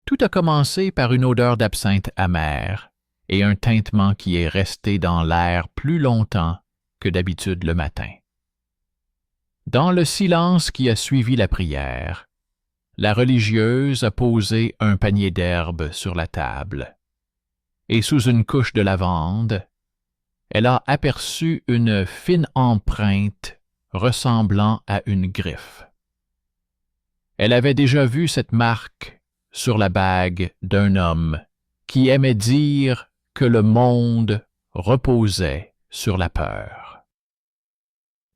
Tout a commencé par une odeur d'absinthe amère et un tintement qui est resté dans l'air plus longtemps que d'habitude le matin. Dans le silence qui a suivi la prière, la religieuse a posé un panier d'herbes sur la table, et sous une couche de lavande, elle a aperçu une fine empreinte ressemblant à une griffe. Elle avait déjà vu cette marque sur la bague d'un homme qui aimait dire que le monde reposait sur la peur.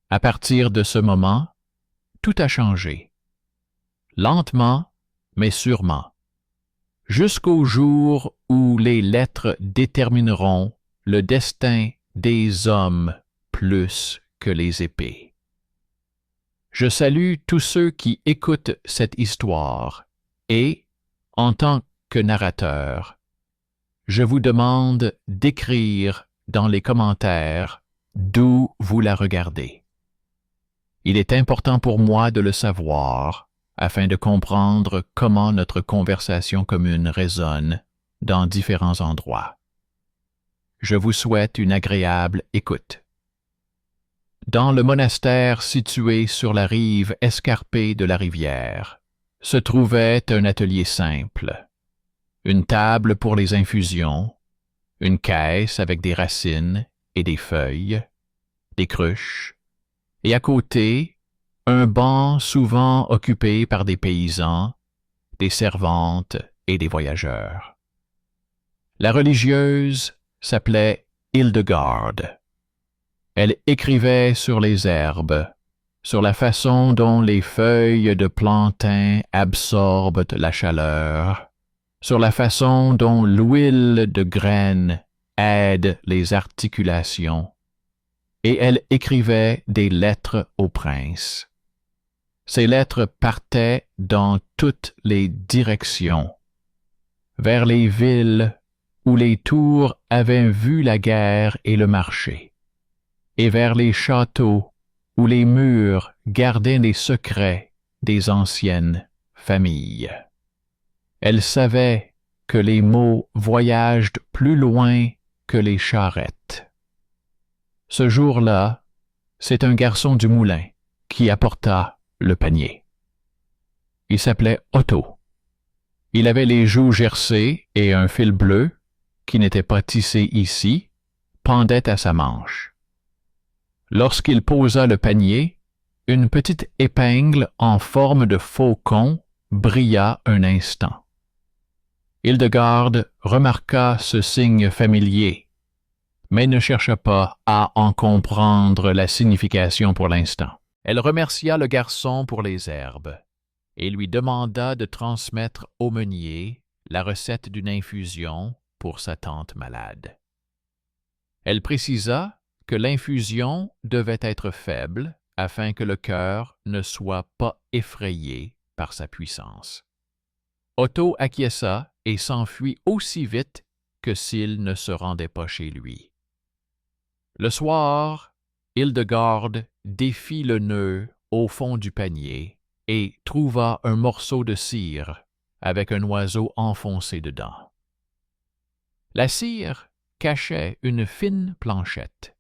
À partir de ce moment, tout a changé. Lentement, mais sûrement, jusqu'au jour où les lettres détermineront le destin des hommes plus que les épées. Je salue tous ceux qui écoutent cette histoire et, en tant que narrateur, je vous demande d'écrire dans les commentaires d'où vous la regardez. Il est important pour moi de le savoir afin de comprendre comment notre conversation commune résonne dans différents endroits. Je vous souhaite une agréable écoute. Dans le monastère situé sur la rive escarpée de la rivière, se trouvait un atelier simple, une table pour les infusions, une caisse avec des racines et des feuilles, des cruches, et à côté, un banc souvent occupé par des paysans, des servantes et des voyageurs. La religieuse s'appelait Hildegarde. Elle écrivait sur les herbes, sur la façon dont les feuilles de plantain absorbent la chaleur, sur la façon dont l'huile de graines aide les articulations, et elle écrivait des lettres au prince. Ces lettres partaient dans toutes les directions, vers les villes où les tours avaient vu la guerre et le marché, et vers les châteaux où les murs gardaient les secrets des anciennes familles. Elle savait que les mots voyagent plus loin que les charrettes. Ce jour-là, c'est un garçon du moulin qui apporta le panier. Il s'appelait Otto. Il avait les joues gercées et un fil bleu, qui n'était pas tissé ici, pendait à sa manche. Lorsqu'il posa le panier, une petite épingle en forme de faucon brilla un instant. Hildegarde remarqua ce signe familier, mais ne chercha pas à en comprendre la signification pour l'instant. Elle remercia le garçon pour les herbes et lui demanda de transmettre au meunier la recette d'une infusion pour sa tante malade. Elle précisa que l'infusion devait être faible afin que le cœur ne soit pas effrayé par sa puissance. Otto acquiesça et s'enfuit aussi vite que s'il ne se rendait pas chez lui. Le soir, Hildegarde défit le nœud au fond du panier et trouva un morceau de cire avec un oiseau enfoncé dedans. La cire cachait une fine planchette.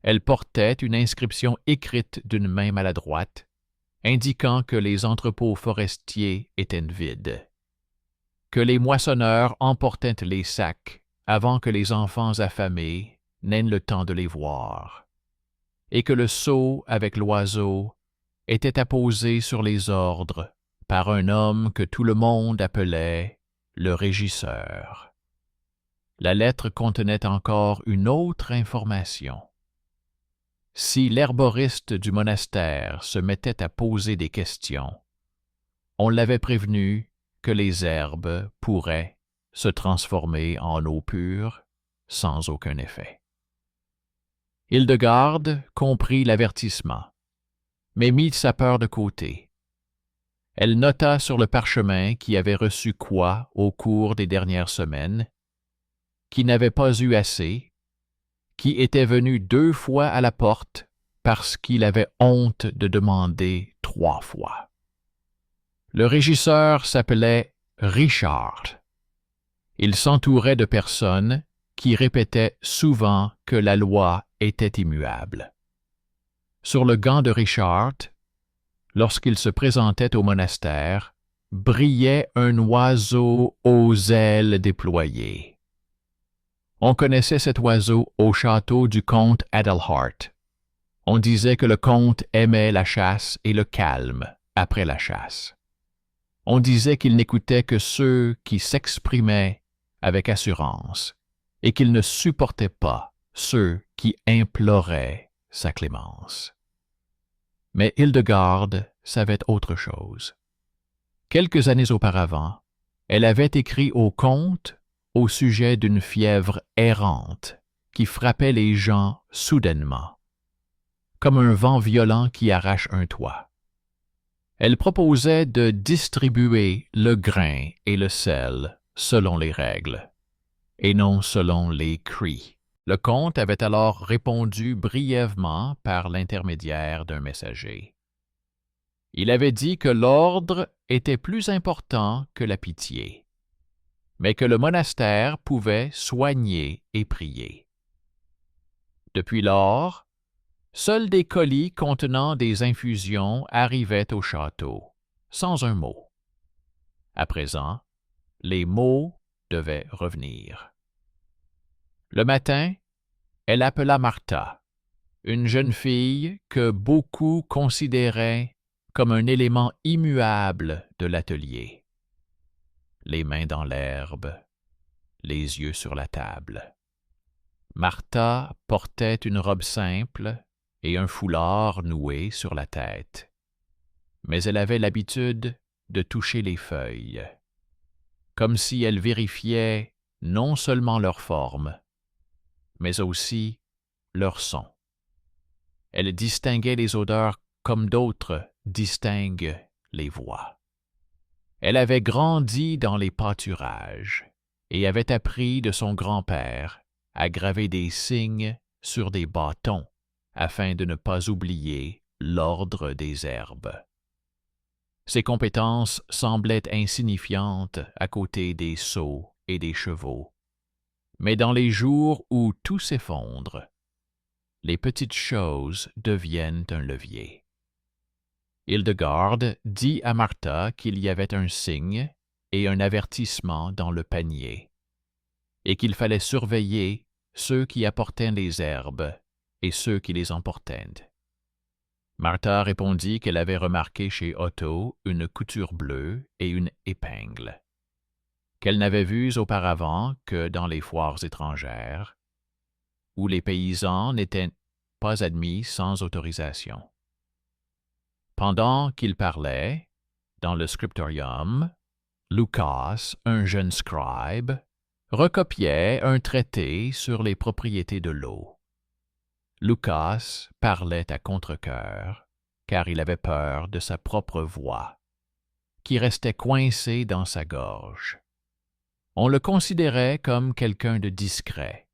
Elle portait une inscription écrite d'une main maladroite, indiquant que les entrepôts forestiers étaient vides, que les moissonneurs emportaient les sacs avant que les enfants affamés n'aient le temps de les voir, et que le seau avec l'oiseau était apposé sur les ordres par un homme que tout le monde appelait le régisseur. La lettre contenait encore une autre information. Si l'herboriste du monastère se mettait à poser des questions, on l'avait prévenu que les herbes pourraient se transformer en eau pure sans aucun effet. Hildegarde comprit l'avertissement, mais mit sa peur de côté. Elle nota sur le parchemin qui avait reçu quoi au cours des dernières semaines, qui n'avait pas eu assez, qui était venu 2 fois à la porte parce qu'il avait honte de demander 3 fois. Le régisseur s'appelait Richard. Il s'entourait de personnes qui répétaient souvent que la loi était immuable. Sur le gant de Richard, lorsqu'il se présentait au monastère, brillait un oiseau aux ailes déployées. On connaissait cet oiseau au château du comte Adelhart. On disait que le comte aimait la chasse et le calme après la chasse. On disait qu'il n'écoutait que ceux qui s'exprimaient avec assurance et qu'il ne supportait pas ceux qui imploraient sa clémence. Mais Hildegarde savait autre chose. Quelques années auparavant, elle avait écrit au comte au sujet d'une fièvre errante qui frappait les gens soudainement, comme un vent violent qui arrache un toit. Elle proposait de distribuer le grain et le sel selon les règles, et non selon les cris. Le comte avait alors répondu brièvement par l'intermédiaire d'un messager. Il avait dit que l'ordre était plus important que la pitié, mais que le monastère pouvait soigner et prier. Depuis lors, seuls des colis contenant des infusions arrivaient au château, sans un mot. À présent, les mots devaient revenir. Le matin, elle appela Martha, une jeune fille que beaucoup considéraient comme un élément immuable de l'atelier. Les mains dans l'herbe, les yeux sur la table. Martha portait une robe simple et un foulard noué sur la tête, mais elle avait l'habitude de toucher les feuilles, comme si elle vérifiait non seulement leur forme, mais aussi leur son. Elle distinguait les odeurs comme d'autres distinguent les voix. Elle avait grandi dans les pâturages et avait appris de son grand-père à graver des signes sur des bâtons afin de ne pas oublier l'ordre des herbes. Ses compétences semblaient insignifiantes à côté des seaux et des chevaux, mais dans les jours où tout s'effondre, les petites choses deviennent un levier. Hildegarde dit à Martha qu'il y avait un signe et un avertissement dans le panier, et qu'il fallait surveiller ceux qui apportaient les herbes et ceux qui les emportaient. Martha répondit qu'elle avait remarqué chez Otto une couture bleue et une épingle, qu'elle n'avait vues auparavant que dans les foires étrangères, où les paysans n'étaient pas admis sans autorisation. Pendant qu'il parlait, dans le scriptorium, Lucas, un jeune scribe, recopiait un traité sur les propriétés de l'eau. Lucas parlait à contre-cœur, car il avait peur de sa propre voix, qui restait coincée dans sa gorge. On le considérait comme quelqu'un de discret.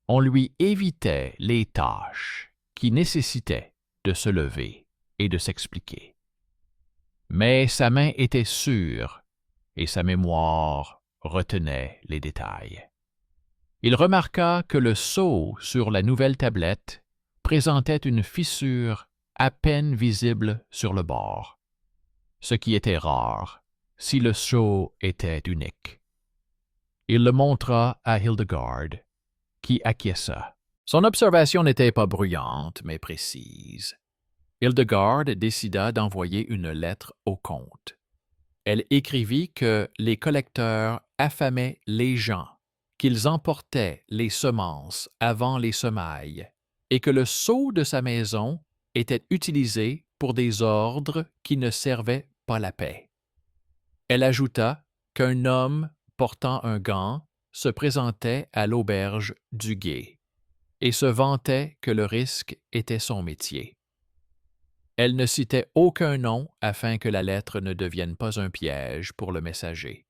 On lui évitait les tâches qui nécessitaient de se lever et de s'expliquer. Mais sa main était sûre et sa mémoire retenait les détails. Il remarqua que le sceau sur la nouvelle tablette présentait une fissure à peine visible sur le bord, ce qui était rare si le sceau était unique. Il le montra à Hildegarde, qui acquiesça. Son observation n'était pas bruyante, mais précise. Hildegarde décida d'envoyer une lettre au comte. Elle écrivit que les collecteurs affamaient les gens, qu'ils emportaient les semences avant les semailles, et que le sceau de sa maison était utilisé pour des ordres qui ne servaient pas la paix. Elle ajouta qu'un homme portant un gant se présentait à l'auberge du guet et se vantait que le risque était son métier. Elle ne citait aucun nom afin que la lettre ne devienne pas un piège pour le messager.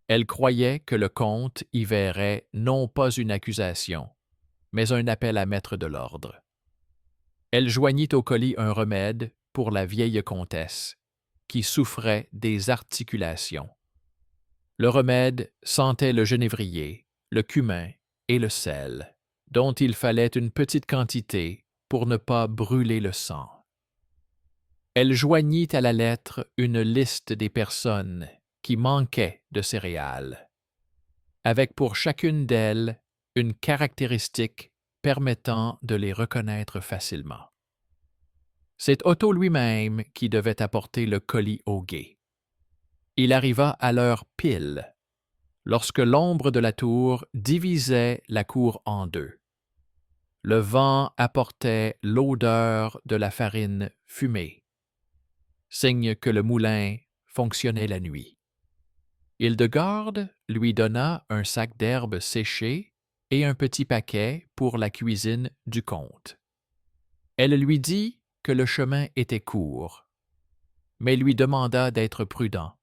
Elle croyait que le comte y verrait non pas une accusation, mais un appel à mettre de l'ordre. Elle joignit au colis un remède pour la vieille comtesse, qui souffrait des articulations, Le remède sentait le genévrier, le cumin et le sel, dont il fallait une petite quantité pour ne pas brûler le sang. Elle joignit à la lettre une liste des personnes qui manquaient de céréales, avec pour chacune d'elles une caractéristique permettant de les reconnaître facilement. C'est Otto lui-même qui devait apporter le colis au gué. Il arriva à l'heure pile, lorsque l'ombre de la tour divisait la cour en deux. Le vent apportait l'odeur de la farine fumée, signe que le moulin fonctionnait la nuit. Hildegarde lui donna un sac d'herbes séchées et un petit paquet pour la cuisine du comte. Elle lui dit que le chemin était court, mais lui demanda d'être prudent,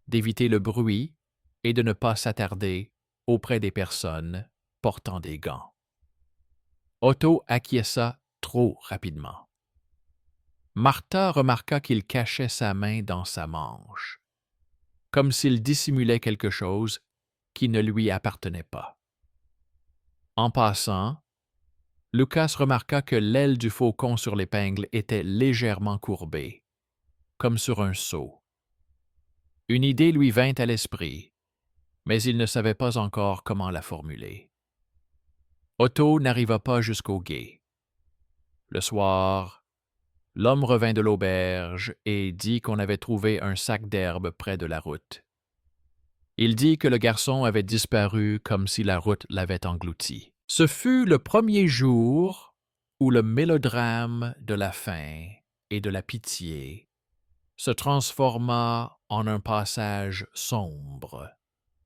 d'éviter le bruit et de ne pas s'attarder auprès des personnes portant des gants. Otto acquiesça trop rapidement. Martha remarqua qu'il cachait sa main dans sa manche, comme s'il dissimulait quelque chose qui ne lui appartenait pas. En passant, Lucas remarqua que l'aile du faucon sur l'épingle était légèrement courbée, comme sur un seau. Une idée lui vint à l'esprit, mais il ne savait pas encore comment la formuler. Otto n'arriva pas jusqu'au gué. Le soir, l'homme revint de l'auberge et dit qu'on avait trouvé un sac d'herbe près de la route. Il dit que le garçon avait disparu comme si la route l'avait englouti. Ce fut le premier jour où le mélodrame de la faim et de la pitié se transforma en un passage sombre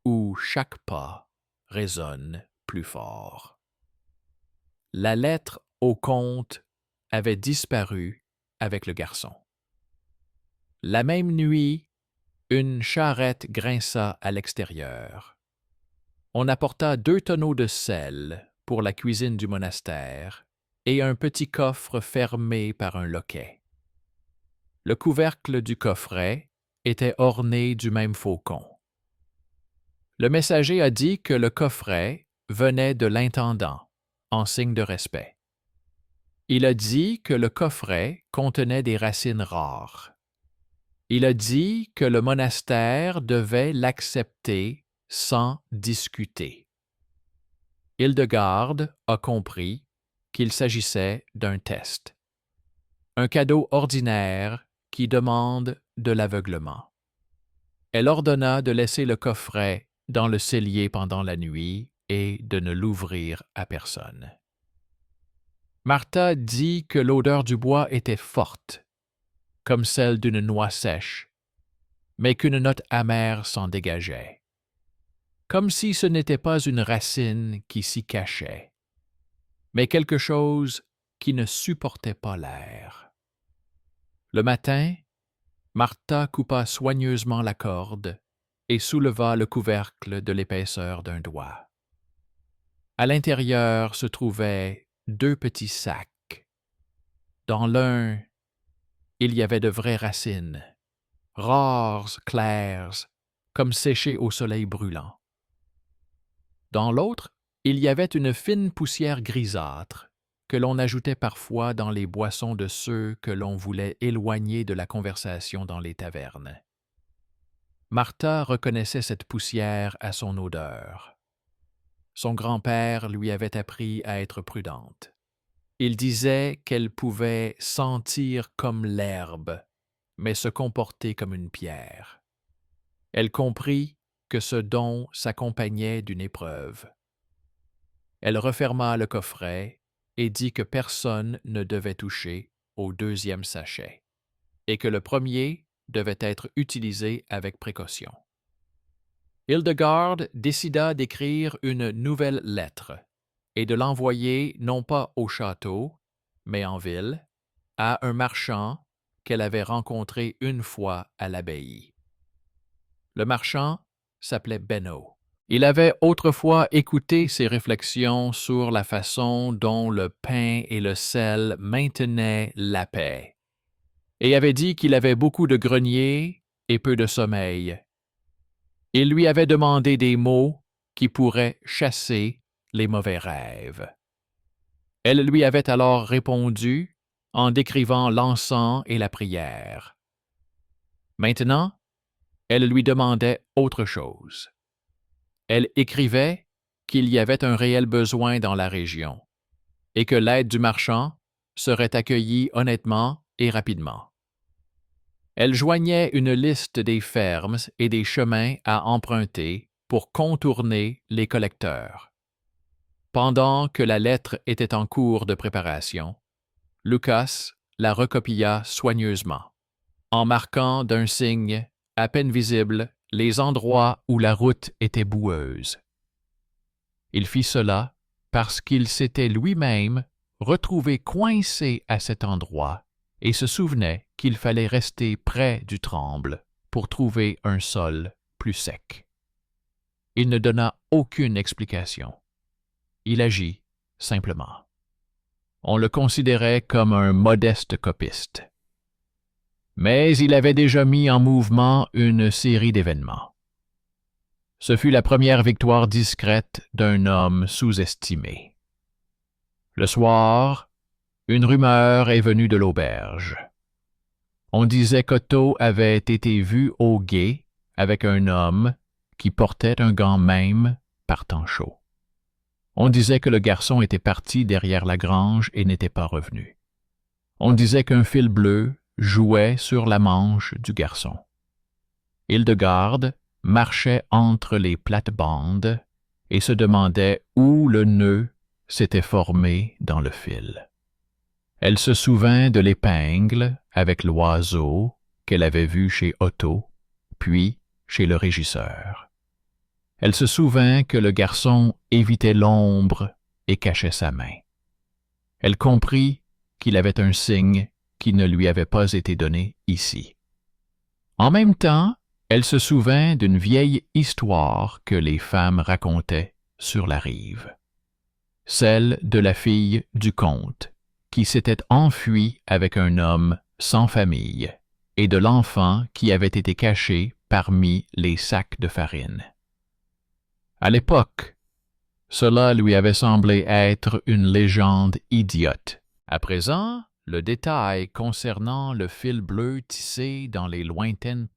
où chaque pas résonne plus fort. La lettre au comte avait disparu avec le garçon. La même nuit, une charrette grinça à l'extérieur. On apporta 2 tonneaux de sel pour la cuisine du monastère et un petit coffre fermé par un loquet. Le couvercle du coffret était orné du même faucon. Le messager a dit que le coffret venait de l'intendant, en signe de respect. Il a dit que le coffret contenait des racines rares. Il a dit que le monastère devait l'accepter sans discuter. Hildegarde a compris qu'il s'agissait d'un test, un cadeau ordinaire qui demande de l'aveuglement. Elle ordonna de laisser le coffret dans le cellier pendant la nuit et de ne l'ouvrir à personne. Martha dit que l'odeur du bois était forte, comme celle d'une noix sèche, mais qu'une note amère s'en dégageait, comme si ce n'était pas une racine qui s'y cachait, mais quelque chose qui ne supportait pas l'air. Le matin, Martha coupa soigneusement la corde et souleva le couvercle de l'épaisseur d'un doigt. À l'intérieur se trouvaient 2 petits sacs. Dans l'un, il y avait de vraies racines, rares, claires, comme séchées au soleil brûlant. Dans l'autre, il y avait une fine poussière grisâtre que l'on ajoutait parfois dans les boissons de ceux que l'on voulait éloigner de la conversation dans les tavernes. Martha reconnaissait cette poussière à son odeur. Son grand-père lui avait appris à être prudente. Il disait qu'elle pouvait sentir comme l'herbe, mais se comporter comme une pierre. Elle comprit que ce don s'accompagnait d'une épreuve. Elle referma le coffret et dit que personne ne devait toucher au 2e sachet, et que le premier devait être utilisé avec précaution. Hildegarde décida d'écrire une nouvelle lettre et de l'envoyer non pas au château, mais en ville, à un marchand qu'elle avait rencontré une fois à l'abbaye. Le marchand s'appelait Benno. Il avait autrefois écouté ses réflexions sur la façon dont le pain et le sel maintenaient la paix, et avait dit qu'il avait beaucoup de greniers et peu de sommeil. Il lui avait demandé des mots qui pourraient chasser les mauvais rêves. Elle lui avait alors répondu en décrivant l'encens et la prière. Maintenant, elle lui demandait autre chose. Elle écrivait qu'il y avait un réel besoin dans la région et que l'aide du marchand serait accueillie honnêtement et rapidement. Elle joignait une liste des fermes et des chemins à emprunter pour contourner les collecteurs. Pendant que la lettre était en cours de préparation, Lucas la recopia soigneusement, en marquant d'un signe à peine visible les endroits où la route était boueuse. Il fit cela parce qu'il s'était lui-même retrouvé coincé à cet endroit et se souvenait qu'il fallait rester près du tremble pour trouver un sol plus sec. Il ne donna aucune explication. Il agit simplement. On le considérait comme un modeste copiste. Mais il avait déjà mis en mouvement une série d'événements. Ce fut la première victoire discrète d'un homme sous-estimé. Le soir, une rumeur est venue de l'auberge. On disait qu'Otto avait été vu au gué avec un homme qui portait un gant même par temps chaud. On disait que le garçon était parti derrière la grange et n'était pas revenu. On disait qu'un fil bleu jouait sur la manche du garçon. Hildegarde marchait entre les plates-bandes et se demandait où le nœud s'était formé dans le fil. Elle se souvint de l'épingle avec l'oiseau qu'elle avait vu chez Otto, puis chez le régisseur. Elle se souvint que le garçon évitait l'ombre et cachait sa main. Elle comprit qu'il avait un signe qui ne lui avait pas été donné ici. En même temps, elle se souvint d'une vieille histoire que les femmes racontaient sur la rive. Celle de la fille du comte, qui s'était enfuie avec un homme sans famille, et de l'enfant qui avait été caché parmi les sacs de farine. À l'époque, cela lui avait semblé être une légende idiote. À présent, le détail concernant le fil bleu tissé dans les lointaines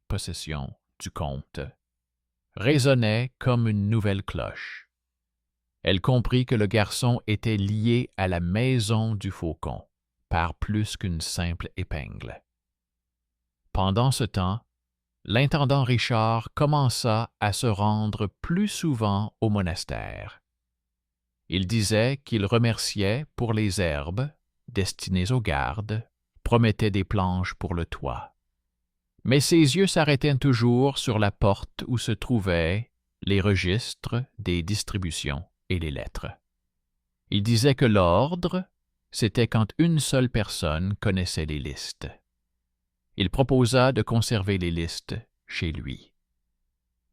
possessions du comte résonnait comme une nouvelle cloche. Elle comprit que le garçon était lié à la maison du faucon par plus qu'une simple épingle. Pendant ce temps, l'intendant Richard commença à se rendre plus souvent au monastère. Il disait qu'il remerciait pour les herbes destinées aux gardes, promettait des planches pour le toit. Mais ses yeux s'arrêtaient toujours sur la porte où se trouvaient les registres des distributions et les lettres. Il disait que l'ordre, c'était quand une seule personne connaissait les listes. Il proposa de conserver les listes chez lui.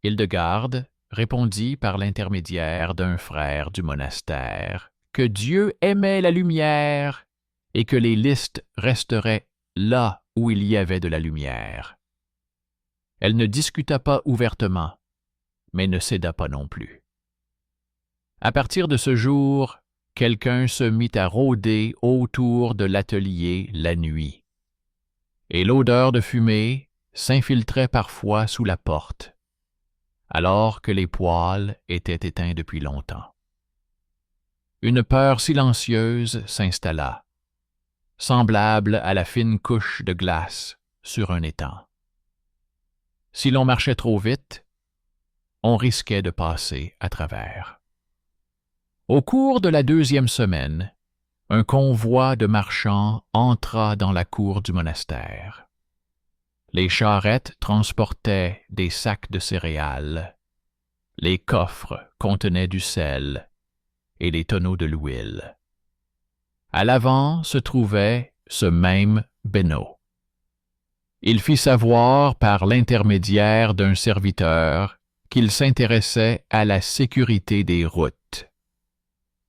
Hildegarde répondit par l'intermédiaire d'un frère du monastère que Dieu aimait la lumière et que les listes resteraient là où il y avait de la lumière. Elle ne discuta pas ouvertement, mais ne céda pas non plus. À partir de ce jour, quelqu'un se mit à rôder autour de l'atelier la nuit, et l'odeur de fumée s'infiltrait parfois sous la porte, alors que les poêles étaient éteints depuis longtemps. Une peur silencieuse s'installa, semblable à la fine couche de glace sur un étang. Si l'on marchait trop vite, on risquait de passer à travers. Au cours de la 2e semaine, un convoi de marchands entra dans la cour du monastère. Les charrettes transportaient des sacs de céréales, les coffres contenaient du sel et les tonneaux de l'huile. À l'avant se trouvait ce même Beno. Il fit savoir par l'intermédiaire d'un serviteur qu'il s'intéressait à la sécurité des routes.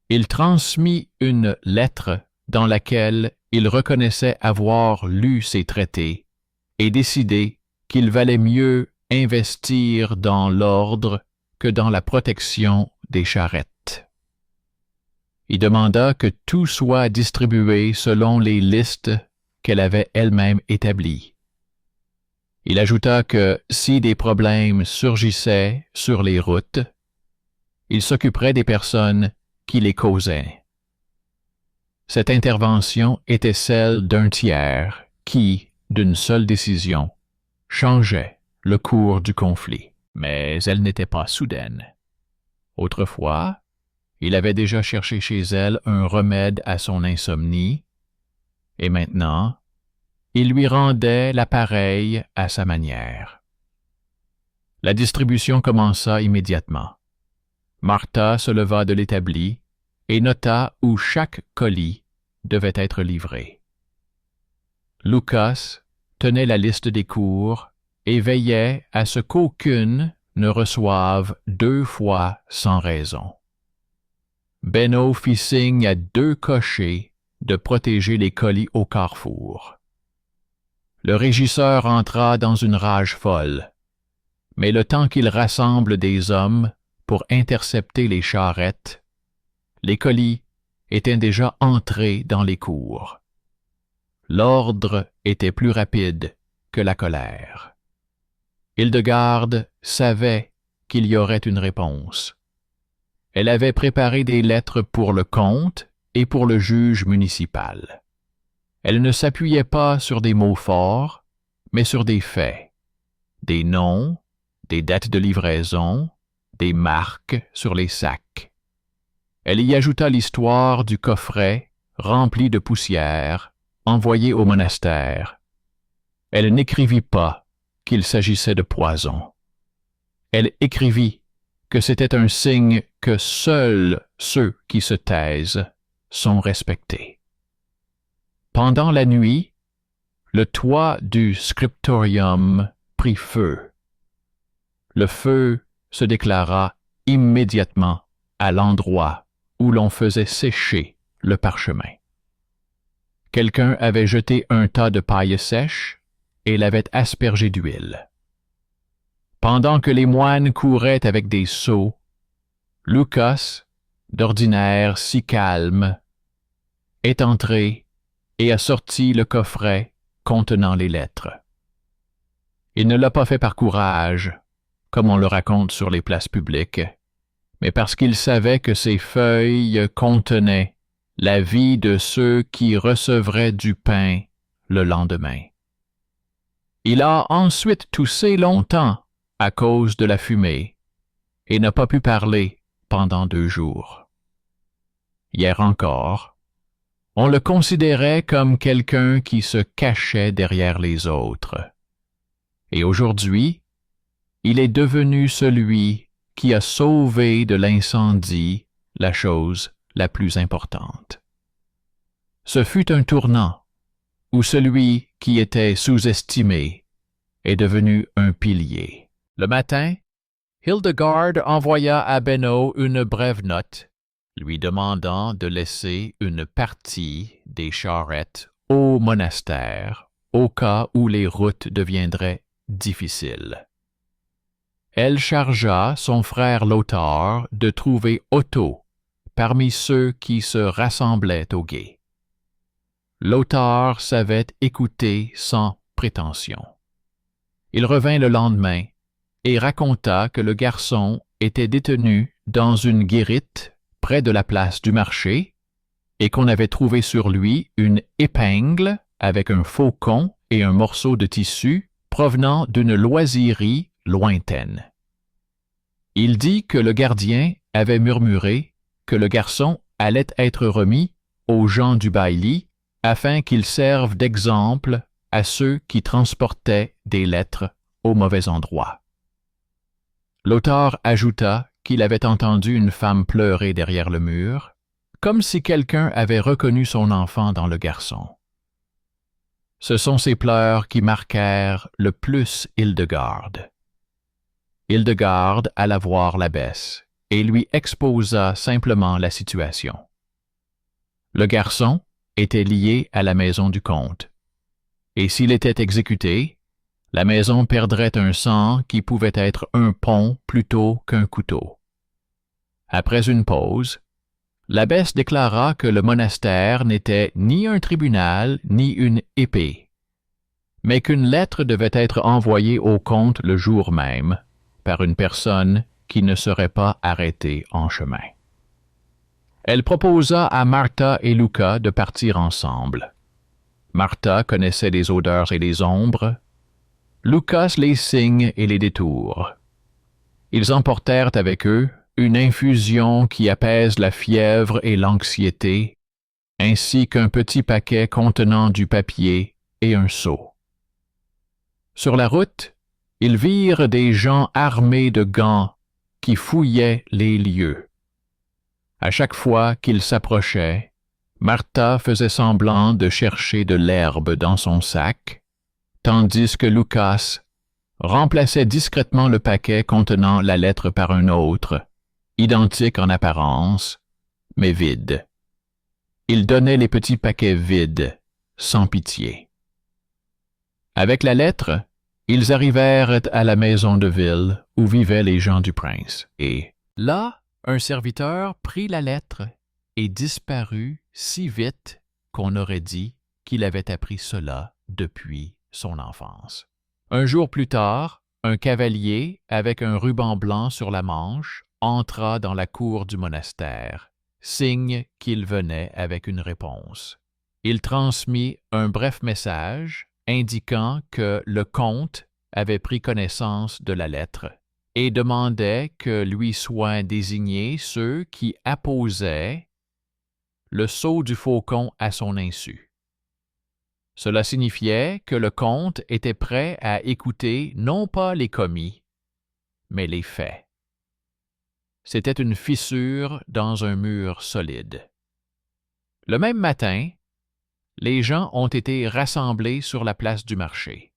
Il transmit une lettre dans laquelle il reconnaissait avoir lu ces traités et décidé qu'il valait mieux investir dans l'ordre que dans la protection des charrettes. Il demanda que tout soit distribué selon les listes qu'elle avait elle-même établies. Il ajouta que si des problèmes surgissaient sur les routes, il s'occuperait des personnes qui les causaient. Cette intervention était celle d'un tiers qui, d'une seule décision, changeait le cours du conflit. Mais elle n'était pas soudaine. Autrefois, il avait déjà cherché chez elle un remède à son insomnie, et maintenant, il lui rendait l'appareil à sa manière. La distribution commença immédiatement. Martha se leva de l'établi et nota où chaque colis devait être livré. Lucas tenait la liste des cours et veillait à ce qu'aucune ne reçoive 2 fois sans raison. Benno fit signe à 2 cochers de protéger les colis au carrefour. Le régisseur entra dans une rage folle, mais le temps qu'il rassemble des hommes pour intercepter les charrettes, les colis étaient déjà entrés dans les cours. L'ordre était plus rapide que la colère. Hildegarde savait qu'il y aurait une réponse. Elle avait préparé des lettres pour le comte et pour le juge municipal. Elle ne s'appuyait pas sur des mots forts, mais sur des faits, des noms, des dates de livraison, des marques sur les sacs. Elle y ajouta l'histoire du coffret rempli de poussière envoyé au monastère. Elle n'écrivit pas qu'il s'agissait de poison. Elle écrivit que c'était un signe que seuls ceux qui se taisent sont respectés. Pendant la nuit, le toit du scriptorium prit feu. Le feu se déclara immédiatement à l'endroit où l'on faisait sécher le parchemin. Quelqu'un avait jeté un tas de paille sèche et l'avait aspergé d'huile. Pendant que les moines couraient avec des seaux, Lucas, d'ordinaire si calme, est entré et a sorti le coffret contenant les lettres. Il ne l'a pas fait par courage, comme on le raconte sur les places publiques, mais parce qu'il savait que ces feuilles contenaient la vie de ceux qui recevraient du pain le lendemain. Il a ensuite toussé longtemps à cause de la fumée et n'a pas pu parler pendant 2 jours. Hier encore, on le considérait comme quelqu'un qui se cachait derrière les autres. Et aujourd'hui, il est devenu celui qui a sauvé de l'incendie la chose la plus importante. Ce fut un tournant où celui qui était sous-estimé est devenu un pilier. Le matin, Hildegarde envoya à Benno une brève note, lui demandant de laisser une partie des charrettes au monastère au cas où les routes deviendraient difficiles. Elle chargea son frère Lothar de trouver Otto parmi ceux qui se rassemblaient au gué. Lothar savait écouter sans prétention. Il revint le lendemain et raconta que le garçon était détenu dans une guérite près de la place du marché et qu'on avait trouvé sur lui une épingle avec un faucon et un morceau de tissu provenant d'une loiserie lointaine. Il dit que le gardien avait murmuré que le garçon allait être remis aux gens du bailli afin qu'il serve d'exemple à ceux qui transportaient des lettres au mauvais endroit. Lothar ajouta qu'il avait entendu une femme pleurer derrière le mur, comme si quelqu'un avait reconnu son enfant dans le garçon. Ce sont ces pleurs qui marquèrent le plus Hildegarde. Hildegarde alla voir l'abbesse et lui exposa simplement la situation. Le garçon était lié à la maison du comte, et s'il était exécuté, La maison perdrait un sang qui pouvait être un pont plutôt qu'un couteau. Après une pause, l'abbesse déclara que le monastère n'était ni un tribunal ni une épée, mais qu'une lettre devait être envoyée au comte le jour même par une personne qui ne serait pas arrêtée en chemin. Elle proposa à Martha et Luca de partir ensemble. Martha connaissait les odeurs et les ombres, Lucas les signes et les détours. Ils emportèrent avec eux une infusion qui apaise la fièvre et l'anxiété, ainsi qu'un petit paquet contenant du papier et un seau. Sur la route, ils virent des gens armés de gants qui fouillaient les lieux. À chaque fois qu'ils s'approchaient, Martha faisait semblant de chercher de l'herbe dans son sac, tandis que Lucas remplaçait discrètement le paquet contenant la lettre par un autre, identique en apparence, mais vide. Il donnait les petits paquets vides, sans pitié. Avec la lettre, ils arrivèrent à la maison de ville où vivaient les gens du prince, et là, un serviteur prit la lettre et disparut si vite qu'on aurait dit qu'il avait appris cela depuis son enfance. Un jour plus tard, un cavalier avec un ruban blanc sur la manche entra dans la cour du monastère, signe qu'il venait avec une réponse. Il transmit un bref message indiquant que le comte avait pris connaissance de la lettre et demandait que lui soient désignés ceux qui apposaient le sceau du faucon à son insu. Cela signifiait que le comte était prêt à écouter non pas les commis, mais les faits. C'était une fissure dans un mur solide. Le même matin, les gens ont été rassemblés sur la place du marché.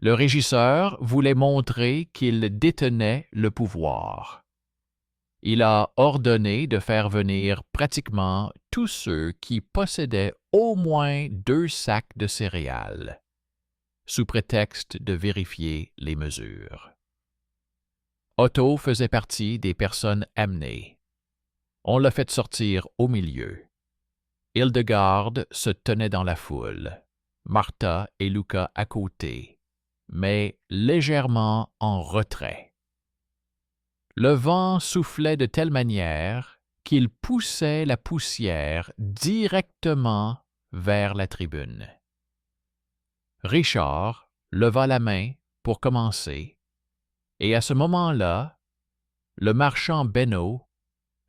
Le régisseur voulait montrer qu'il détenait le pouvoir. Il a ordonné de faire venir pratiquement tous ceux qui possédaient au moins 2 sacs de céréales, sous prétexte de vérifier les mesures. Otto faisait partie des personnes amenées. On l'a fait sortir au milieu. Hildegarde se tenait dans la foule, Martha et Luca à côté, mais légèrement en retrait. Le vent soufflait de telle manière qu'il poussait la poussière directement vers la tribune. Richard leva la main pour commencer, et à ce moment-là, le marchand Benno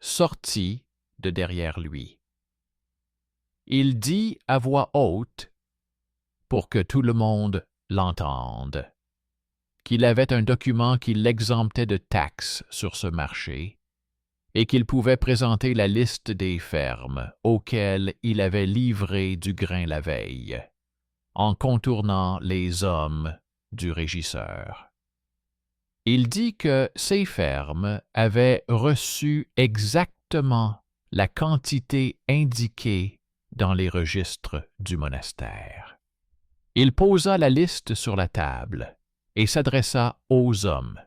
sortit de derrière lui. Il dit à voix haute, pour que tout le monde l'entende, qu'il avait un document qui l'exemptait de taxes sur ce marché et qu'il pouvait présenter la liste des fermes auxquelles il avait livré du grain la veille, en contournant les hommes du régisseur. Il dit que ces fermes avaient reçu exactement la quantité indiquée dans les registres du monastère. Il posa la liste sur la table et s'adressa aux hommes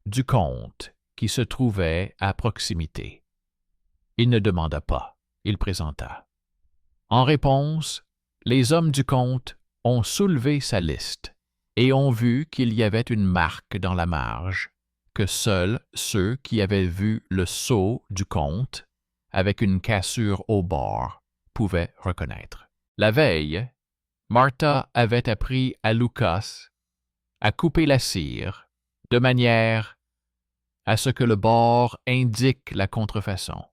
du comte qui se trouvaient à proximité. Il ne demanda pas, il présenta. En réponse, les hommes du comte ont soulevé sa liste et ont vu qu'il y avait une marque dans la marge que seuls ceux qui avaient vu le sceau du comte avec une cassure au bord pouvaient reconnaître. La veille, Martha avait appris à Lucas à couper la cire de manière à ce que le bord indique la contrefaçon.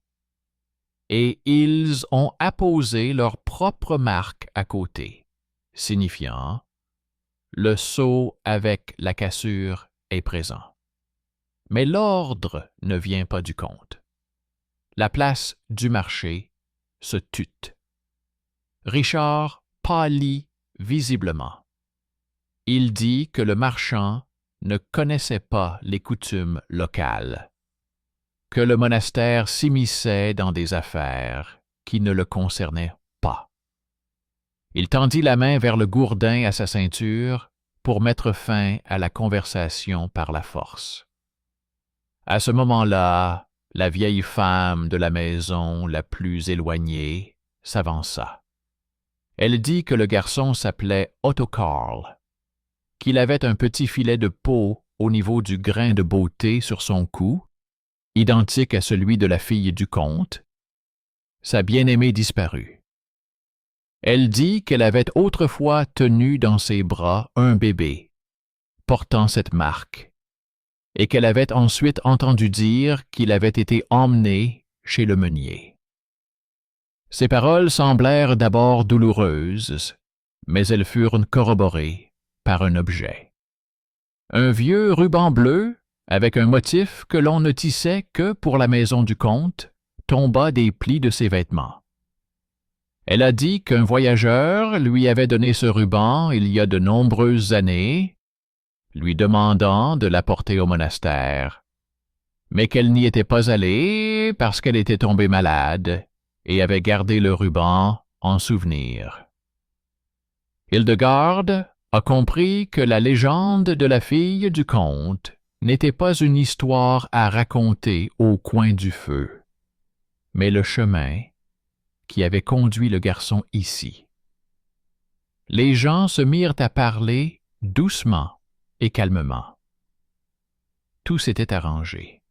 Et ils ont apposé leur propre marque à côté, signifiant le sceau avec la cassure est présent. Mais l'ordre ne vient pas du comte. La place du marché se tute. Richard pâlit visiblement. Il dit que le marchand ne connaissait pas les coutumes locales, que le monastère s'immisçait dans des affaires qui ne le concernaient pas. Il tendit la main vers le gourdin à sa ceinture pour mettre fin à la conversation par la force. À ce moment-là, la vieille femme de la maison la plus éloignée s'avança. Elle dit que le garçon s'appelait Otto Karl, qu'il avait un petit filet de peau au niveau du grain de beauté sur son cou, identique à celui de la fille du comte, sa bien-aimée disparue. Elle dit qu'elle avait autrefois tenu dans ses bras un bébé, portant cette marque, et qu'elle avait ensuite entendu dire qu'il avait été emmené chez le meunier. Ces paroles semblèrent d'abord douloureuses, mais elles furent corroborées par un objet. Un vieux ruban bleu, avec un motif que l'on ne tissait que pour la maison du comte, tomba des plis de ses vêtements. Elle a dit qu'un voyageur lui avait donné ce ruban il y a de nombreuses années, lui demandant de l'apporter au monastère, mais qu'elle n'y était pas allée parce qu'elle était tombée malade et avait gardé le ruban en souvenir. Hildegarde a compris que la légende de la fille du comte n'était pas une histoire à raconter au coin du feu, mais le chemin qui avait conduit le garçon ici. Les gens se mirent à parler doucement et calmement. Tout s'était arrangé.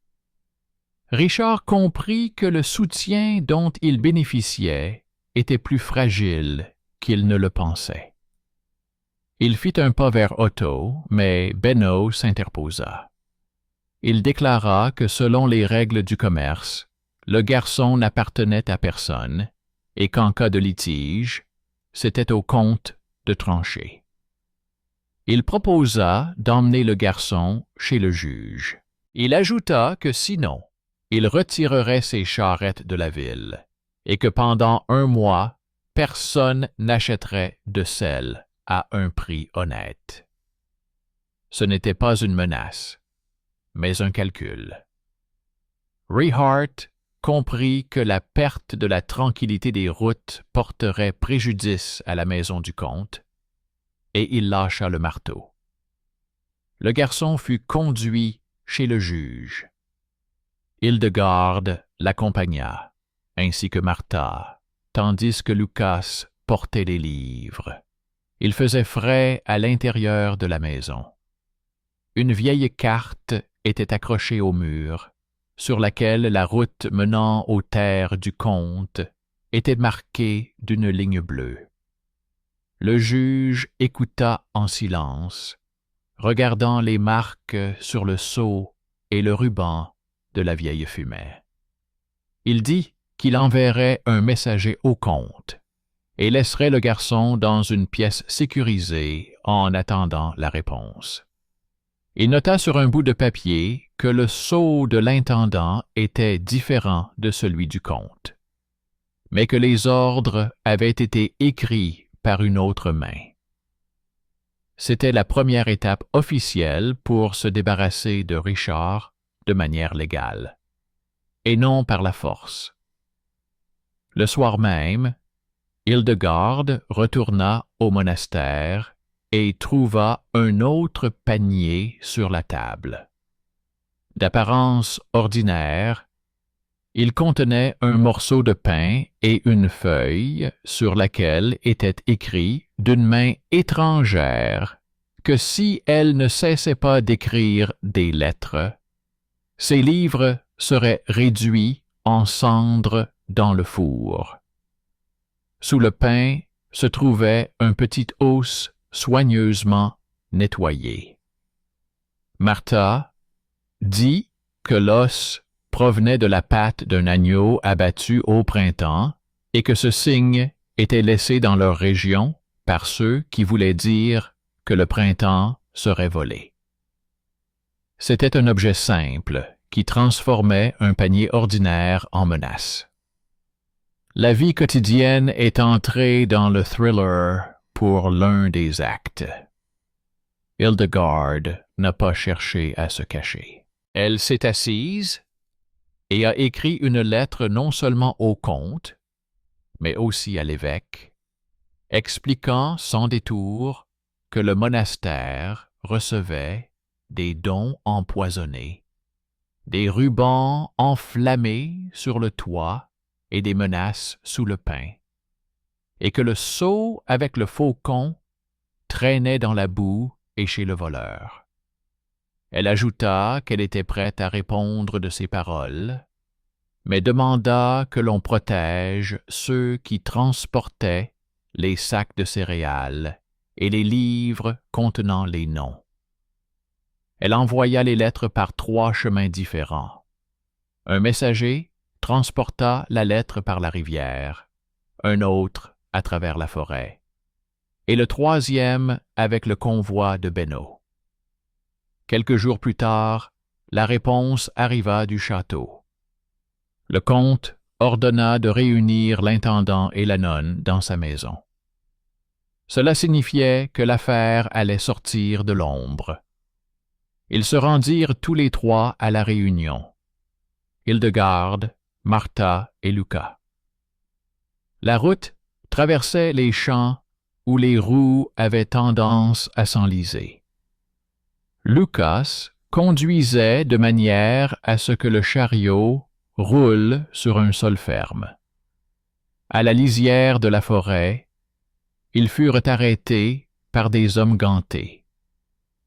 Richard comprit que le soutien dont il bénéficiait était plus fragile qu'il ne le pensait. Il fit un pas vers Otto, mais Benno s'interposa. Il déclara que selon les règles du commerce, le garçon n'appartenait à personne et qu'en cas de litige, c'était au comte de trancher. Il proposa d'emmener le garçon chez le juge. Il ajouta que sinon, il retirerait ses charrettes de la ville et que pendant 1 mois, personne n'achèterait de sel à un prix honnête. Ce n'était pas une menace, mais un calcul. Richard comprit que la perte de la tranquillité des routes porterait préjudice à la maison du comte, et il lâcha le marteau. Le garçon fut conduit chez le juge. Hildegarde l'accompagna, ainsi que Martha, tandis que Lucas portait les livres. Il faisait frais à l'intérieur de la maison. Une vieille carte était accrochée au mur, sur laquelle la route menant aux terres du comte était marquée d'une ligne bleue. Le juge écouta en silence, regardant les marques sur le sceau et le ruban de la vieille fumée. Il dit qu'il enverrait un messager au comte et laisserait le garçon dans une pièce sécurisée en attendant la réponse. Il nota sur un bout de papier que le sceau de l'intendant était différent de celui du comte, mais que les ordres avaient été écrits par une autre main. C'était la première étape officielle pour se débarrasser de Richard de manière légale, et non par la force. Le soir même, Hildegarde retourna au monastère et trouva un autre panier sur la table. D'apparence ordinaire, il contenait un morceau de pain et une feuille sur laquelle était écrit d'une main étrangère que si elle ne cessait pas d'écrire des lettres, ces livres seraient réduits en cendres dans le four. Sous le pain se trouvait un petit os soigneusement nettoyé. Martha dit que l'os provenait de la patte d'un agneau abattu au printemps et que ce signe était laissé dans leur région par ceux qui voulaient dire que le printemps serait volé. C'était un objet simple qui transformait un panier ordinaire en menace. La vie quotidienne est entrée dans le thriller pour l'un des actes. Hildegarde n'a pas cherché à se cacher. Elle s'est assise et a écrit une lettre non seulement au comte, mais aussi à l'évêque, expliquant sans détour que le monastère recevait des dons empoisonnés, des rubans enflammés sur le toit et des menaces sous le pain, et que le seau avec le faucon traînait dans la boue et chez le voleur. Elle ajouta qu'elle était prête à répondre de ces paroles, mais demanda que l'on protège ceux qui transportaient les sacs de céréales et les livres contenant les noms. Elle envoya les lettres par 3 chemins différents. Un messager transporta la lettre par la rivière, un autre à travers la forêt, et le 3e avec le convoi de Beno. Quelques jours plus tard, la réponse arriva du château. Le comte ordonna de réunir l'intendant et la nonne dans sa maison. Cela signifiait que l'affaire allait sortir de l'ombre. Ils se rendirent tous les 3 à la réunion. Hildegarde, Martha et Lucas. La route traversait les champs où les roues avaient tendance à s'enliser. Lucas conduisait de manière à ce que le chariot roule sur un sol ferme. À la lisière de la forêt, ils furent arrêtés par des hommes gantés.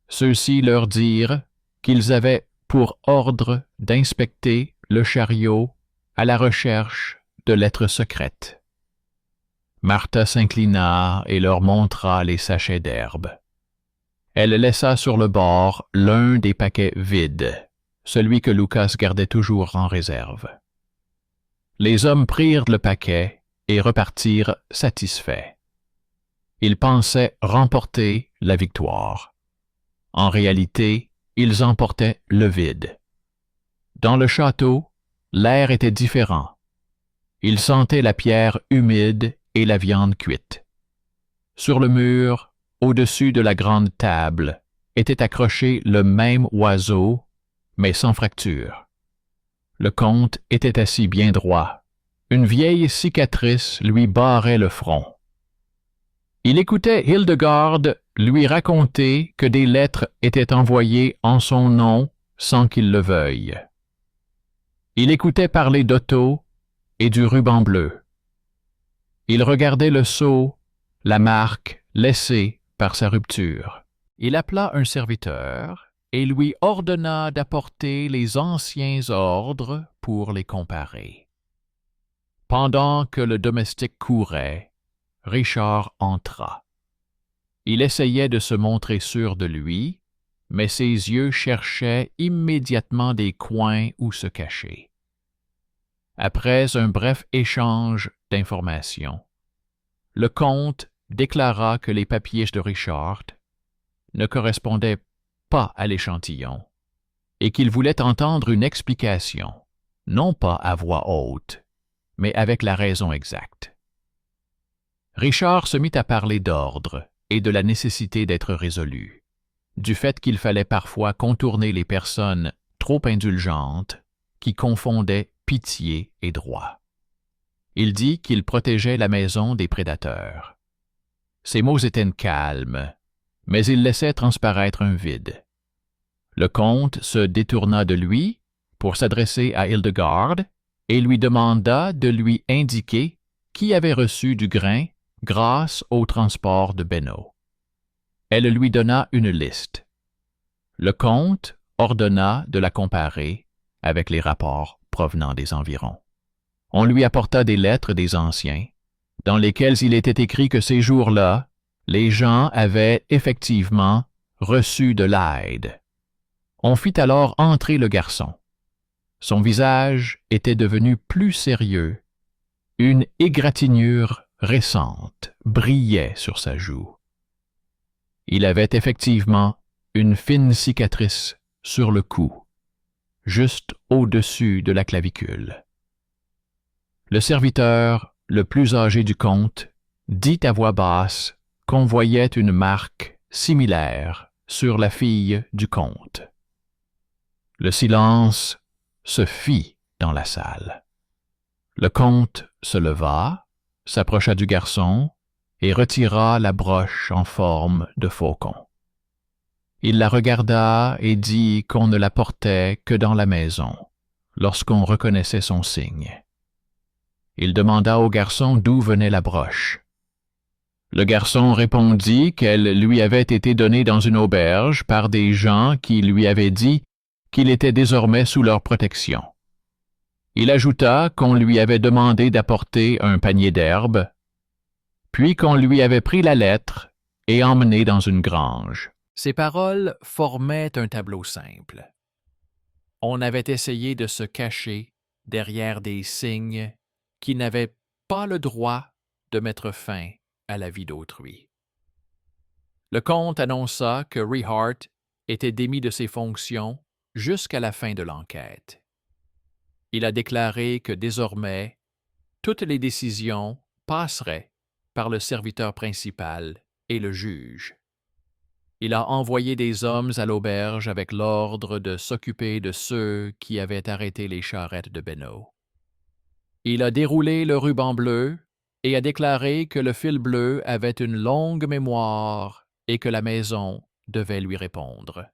Ceux-ci leur dirent qu'ils avaient pour ordre d'inspecter le chariot à la recherche de lettres secrètes. Martha s'inclina et leur montra les sachets d'herbe. Elle laissa sur le bord l'un des paquets vides, celui que Lucas gardait toujours en réserve. Les hommes prirent le paquet et repartirent satisfaits. Ils pensaient remporter la victoire. En réalité, ils emportaient le vide. Dans le château, l'air était différent. Ils sentaient la pierre humide et la viande cuite. Sur le mur, au-dessus de la grande table, était accroché le même oiseau, mais sans fracture. Le comte était assis bien droit. Une vieille cicatrice lui barrait le front. Il écoutait Hildegarde lui raconter que des lettres étaient envoyées en son nom sans qu'il le veuille. Il écoutait parler d'Otto et du ruban bleu. Il regardait le sceau, la marque laissée par sa rupture. Il appela un serviteur et lui ordonna d'apporter les anciens ordres pour les comparer. Pendant que le domestique courait, Richard entra. Il essayait de se montrer sûr de lui, mais ses yeux cherchaient immédiatement des coins où se cacher. Après un bref échange d'informations, le comte déclara que les papiers de Richard ne correspondaient pas à l'échantillon et qu'il voulait entendre une explication, non pas à voix haute, mais avec la raison exacte. Richard se mit à parler d'ordre et de la nécessité d'être résolu, du fait qu'il fallait parfois contourner les personnes trop indulgentes qui confondaient pitié et droit. Il dit qu'il protégeait la maison des prédateurs. Ses mots étaient calmes, mais il laissait transparaître un vide. Le comte se détourna de lui pour s'adresser à Hildegarde et lui demanda de lui indiquer qui avait reçu du grain grâce au transport de Beno. Elle lui donna une liste. Le comte ordonna de la comparer avec les rapports provenant des environs. On lui apporta des lettres des anciens, dans lesquelles il était écrit que ces jours-là, les gens avaient effectivement reçu de l'aide. On fit alors entrer le garçon. Son visage était devenu plus sérieux. Une égratignure récente brillait sur sa joue. Il avait effectivement une fine cicatrice sur le cou, juste au-dessus de la clavicule. Le serviteur, le plus âgé du comte, dit à voix basse qu'on voyait une marque similaire sur la fille du comte. Le silence se fit dans la salle. Le comte se leva, s'approcha du garçon et retira la broche en forme de faucon. Il la regarda et dit qu'on ne la portait que dans la maison, lorsqu'on reconnaissait son signe. Il demanda au garçon d'où venait la broche. Le garçon répondit qu'elle lui avait été donnée dans une auberge par des gens qui lui avaient dit qu'il était désormais sous leur protection. Il ajouta qu'on lui avait demandé d'apporter un panier d'herbes, puis qu'on lui avait pris la lettre et emmené dans une grange. Ces paroles formaient un tableau simple. On avait essayé de se cacher derrière des signes qui n'avaient pas le droit de mettre fin à la vie d'autrui. Le comte annonça que Rehart était démis de ses fonctions jusqu'à la fin de l'enquête. Il a déclaré que désormais, toutes les décisions passeraient par le serviteur principal et le juge. Il a envoyé des hommes à l'auberge avec l'ordre de s'occuper de ceux qui avaient arrêté les charrettes de Benno. Il a déroulé le ruban bleu et a déclaré que le fil bleu avait une longue mémoire et que la maison devait lui répondre.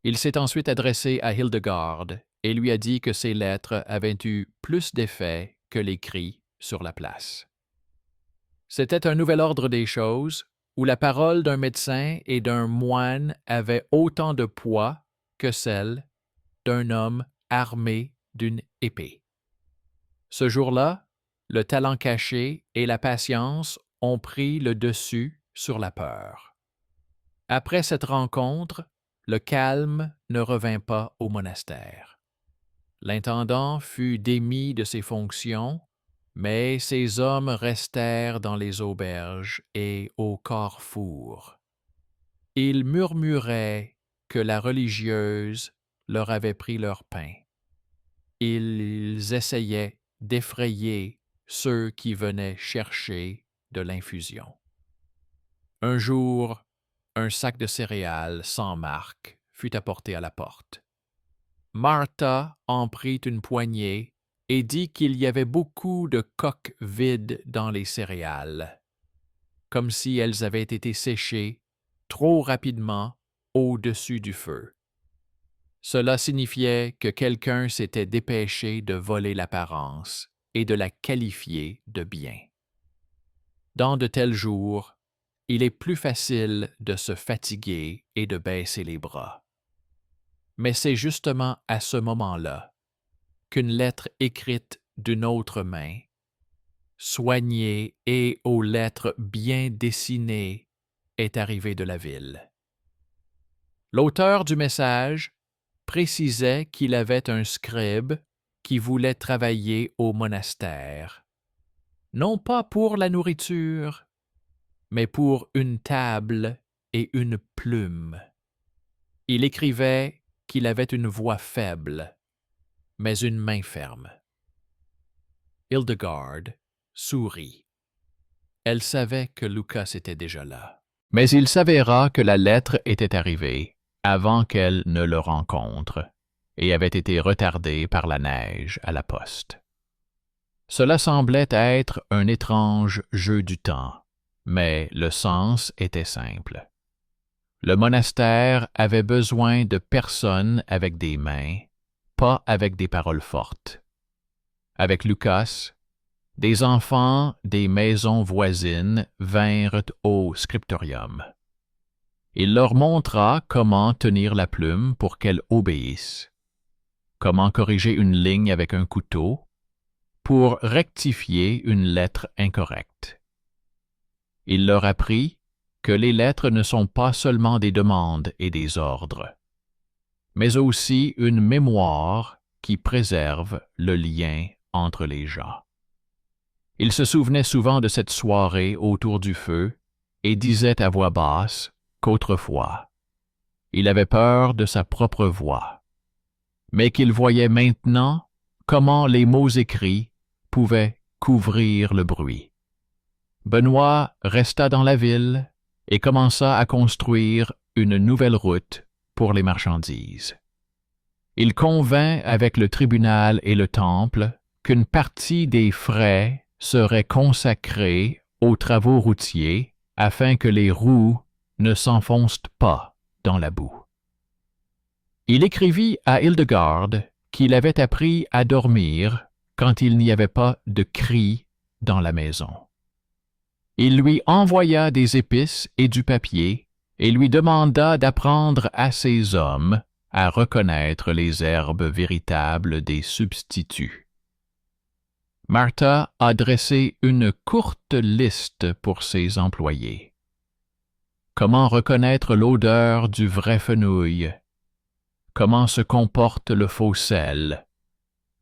Il s'est ensuite adressé à Hildegard et lui a dit que ses lettres avaient eu plus d'effet que les cris sur la place. C'était un nouvel ordre des choses où la parole d'un médecin et d'un moine avait autant de poids que celle d'un homme armé d'une épée. Ce jour-là, le talent caché et la patience ont pris le dessus sur la peur. Après cette rencontre, le calme ne revint pas au monastère. L'intendant fut démis de ses fonctions, mais ses hommes restèrent dans les auberges et au carrefour. Ils murmuraient que la religieuse leur avait pris leur pain. Ils essayaient d'effrayer ceux qui venaient chercher de l'infusion. Un jour, un sac de céréales sans marque fut apporté à la porte. Martha en prit une poignée et dit qu'il y avait beaucoup de coques vides dans les céréales, comme si elles avaient été séchées trop rapidement au-dessus du feu. Cela signifiait que quelqu'un s'était dépêché de voler l'apparence et de la qualifier de bien. Dans de tels jours, il est plus facile de se fatiguer et de baisser les bras. Mais c'est justement à ce moment-là qu'une lettre écrite d'une autre main, soignée et aux lettres bien dessinées, est arrivée de la ville. L'auteur du message précisait qu'il avait un scribe qui voulait travailler au monastère, non pas pour la nourriture, mais pour une table et une plume. Il écrivait qu'il avait une voix faible, mais une main ferme. Hildegard sourit. Elle savait que Lucas était déjà là. Mais il s'avéra que la lettre était arrivée avant qu'elle ne le rencontre et avait été retardée par la neige à la poste. Cela semblait être un étrange jeu du temps, mais le sens était simple. Le monastère avait besoin de personnes avec des mains, pas avec des paroles fortes. Avec Lucas, des enfants des maisons voisines vinrent au scriptorium. Il leur montra comment tenir la plume pour qu'elle obéisse, comment corriger une ligne avec un couteau, pour rectifier une lettre incorrecte. Il leur apprit que les lettres ne sont pas seulement des demandes et des ordres, mais aussi une mémoire qui préserve le lien entre les gens. Il se souvenait souvent de cette soirée autour du feu et disait à voix basse qu'autrefois, il avait peur de sa propre voix, mais qu'il voyait maintenant comment les mots écrits pouvaient couvrir le bruit. Benoît resta dans la ville et commença à construire une nouvelle route pour les marchandises. Il convint avec le tribunal et le temple qu'une partie des frais serait consacrée aux travaux routiers afin que les roues ne s'enfoncent pas dans la boue. Il écrivit à Hildegarde qu'il avait appris à dormir quand il n'y avait pas de cris dans la maison. Il lui envoya des épices et du papier et lui demanda d'apprendre à ses hommes à reconnaître les herbes véritables des substituts. Martha a dressé une courte liste pour ses employés. Comment reconnaître l'odeur du vrai fenouil? Comment se comporte le faux sel?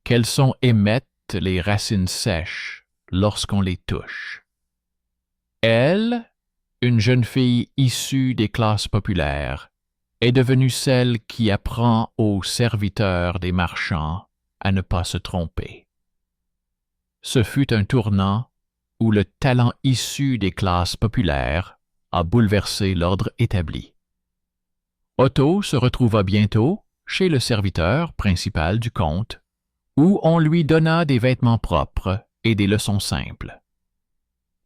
Quels sons émettent les racines sèches lorsqu'on les touche? Elle, une jeune fille issue des classes populaires, est devenue celle qui apprend aux serviteurs des marchands à ne pas se tromper. Ce fut un tournant où le talent issu des classes populaires a bouleversé l'ordre établi. Otto se retrouva bientôt chez le serviteur principal du comte, où on lui donna des vêtements propres et des leçons simples.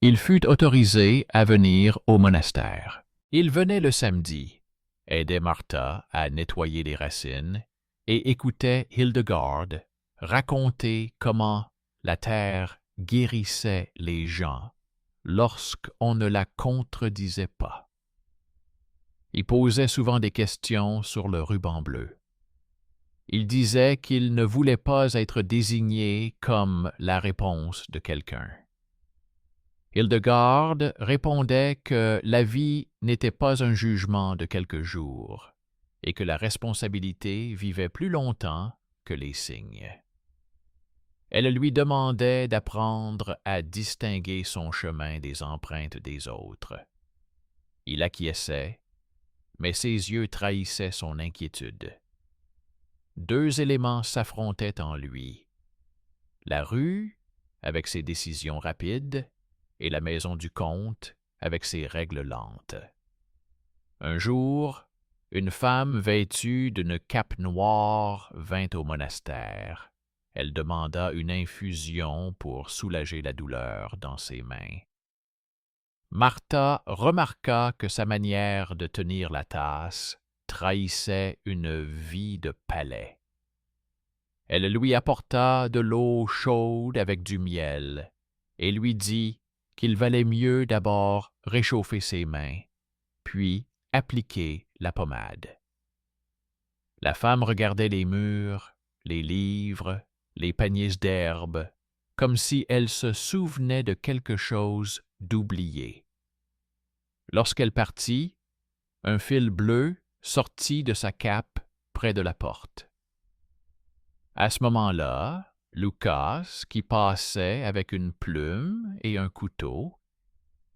Il fut autorisé à venir au monastère. Il venait le samedi, aidait Martha à nettoyer les racines et écoutait Hildegarde raconter comment la terre guérissait les gens lorsqu'on ne la contredisait pas. Il posait souvent des questions sur le ruban bleu. Il disait qu'il ne voulait pas être désigné comme la réponse de quelqu'un. Hildegarde répondait que la vie n'était pas un jugement de quelques jours et que la responsabilité vivait plus longtemps que les signes. Elle lui demandait d'apprendre à distinguer son chemin des empreintes des autres. Il acquiesçait, mais ses yeux trahissaient son inquiétude. Deux éléments s'affrontaient en lui. La rue, avec ses décisions rapides, et la maison du comte, avec ses règles lentes. Un jour, une femme vêtue d'une cape noire vint au monastère. Elle demanda une infusion pour soulager la douleur dans ses mains. Martha remarqua que sa manière de tenir la tasse trahissait une vie de palais. Elle lui apporta de l'eau chaude avec du miel et lui dit qu'il valait mieux d'abord réchauffer ses mains, puis appliquer la pommade. La femme regardait les murs, les livres, les paniers d'herbes, comme si elle se souvenait de quelque chose d'oublié. Lorsqu'elle partit, un fil bleu sortit de sa cape près de la porte. À ce moment-là, Lucas, qui passait avec une plume et un couteau,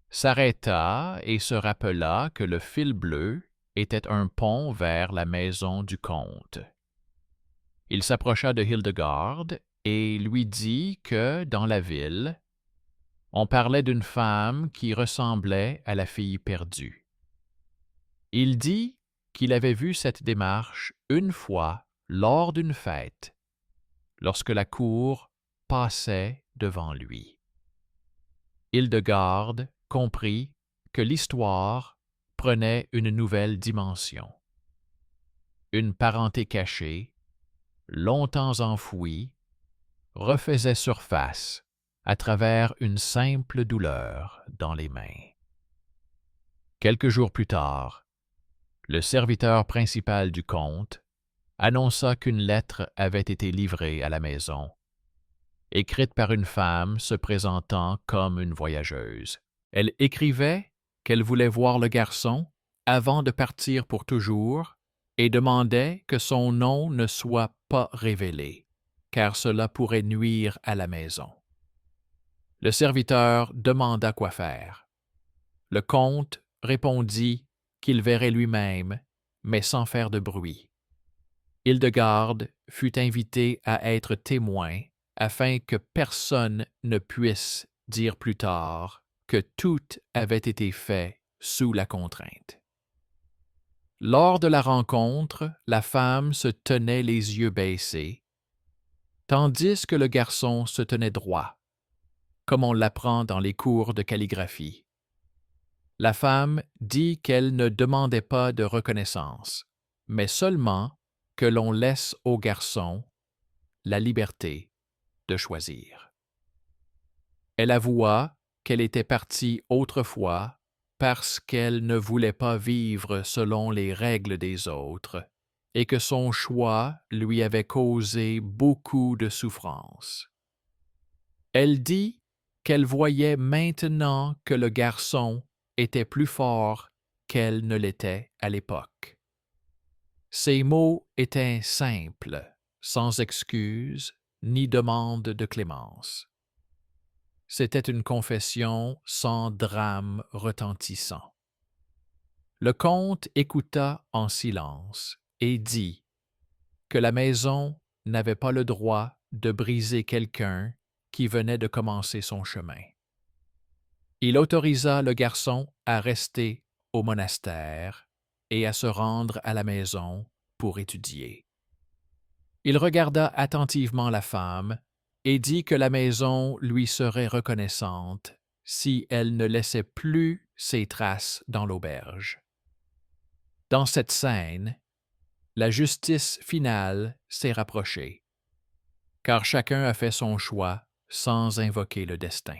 s'arrêta et se rappela que le fil bleu était un pont vers la maison du comte. Il s'approcha de Hildegarde et lui dit que, dans la ville, on parlait d'une femme qui ressemblait à la fille perdue. Il dit qu'il avait vu cette démarche une fois lors d'une fête, lorsque la cour passait devant lui. Hildegarde comprit que l'histoire prenait une nouvelle dimension. Une parenté cachée, longtemps enfouie, refaisait surface à travers une simple douleur dans les mains. Quelques jours plus tard, le serviteur principal du comte annonça qu'une lettre avait été livrée à la maison, écrite par une femme se présentant comme une voyageuse. Elle écrivait qu'elle voulait voir le garçon avant de partir pour toujours et demandait que son nom ne soit pas révélé, car cela pourrait nuire à la maison. Le serviteur demanda quoi faire. Le comte répondit qu'il verrait lui-même, mais sans faire de bruit. Hildegarde fut invité à être témoin afin que personne ne puisse dire plus tard que tout avait été fait sous la contrainte. Lors de la rencontre, la femme se tenait les yeux baissés, tandis que le garçon se tenait droit, comme on l'apprend dans les cours de calligraphie. La femme dit qu'elle ne demandait pas de reconnaissance, mais seulement que l'on laisse au garçon la liberté de choisir. Elle avoua qu'elle était partie autrefois parce qu'elle ne voulait pas vivre selon les règles des autres et que son choix lui avait causé beaucoup de souffrance. Elle dit qu'elle voyait maintenant que le garçon était plus fort qu'elle ne l'était à l'époque. Ses mots étaient simples, sans excuse ni demande de clémence. C'était une confession sans drame retentissant. Le comte écouta en silence et dit que la maison n'avait pas le droit de briser quelqu'un qui venait de commencer son chemin. Il autorisa le garçon à rester au monastère et à se rendre à la maison pour étudier. Il regarda attentivement la femme et dit que la maison lui serait reconnaissante si elle ne laissait plus ses traces dans l'auberge. Dans cette scène, la justice finale s'est rapprochée, car chacun a fait son choix sans invoquer le destin.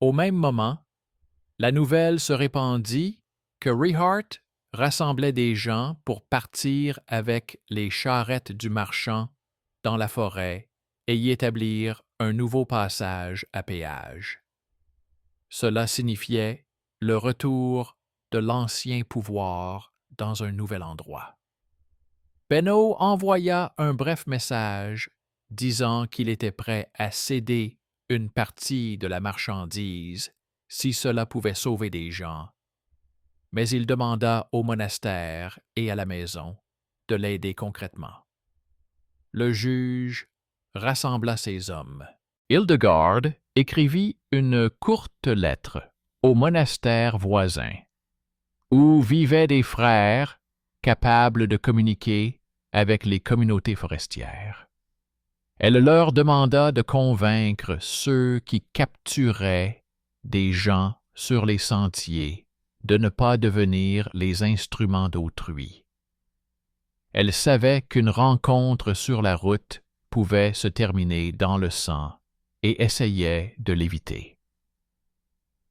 Au même moment, la nouvelle se répandit que Richard rassemblait des gens pour partir avec les charrettes du marchand dans la forêt et y établir un nouveau passage à péage. Cela signifiait le retour de l'ancien pouvoir dans un nouvel endroit. Benno envoya un bref message disant qu'il était prêt à céder une partie de la marchandise si cela pouvait sauver des gens, mais il demanda au monastère et à la maison de l'aider concrètement. Le juge rassembla ses hommes. Hildegarde écrivit une courte lettre au monastère voisin, où vivaient des frères capables de communiquer avec les communautés forestières. Elle leur demanda de convaincre ceux qui capturaient des gens sur les sentiers de ne pas devenir les instruments d'autrui. Elle savait qu'une rencontre sur la route pouvait se terminer dans le sang et essayait de l'éviter.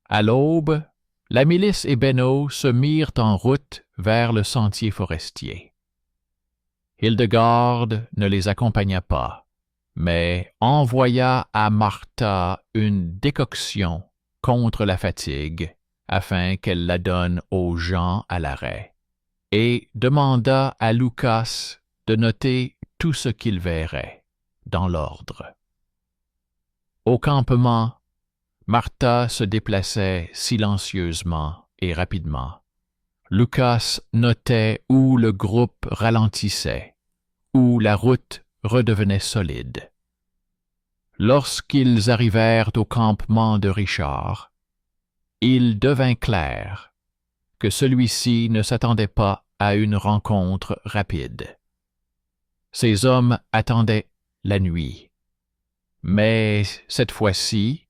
À l'aube, la milice et Benno se mirent en route vers le sentier forestier. Hildegarde ne les accompagna pas, mais envoya à Martha une décoction contre la fatigue afin qu'elle la donne aux gens à l'arrêt, et demanda à Lucas de noter tout ce qu'il verrait, dans l'ordre. Au campement, Martha se déplaçait silencieusement et rapidement. Lucas notait où le groupe ralentissait, où la route redevenait solide. Lorsqu'ils arrivèrent au campement de Richard, il devint clair que celui-ci ne s'attendait pas à une rencontre rapide. Ses hommes attendaient la nuit. Mais cette fois-ci,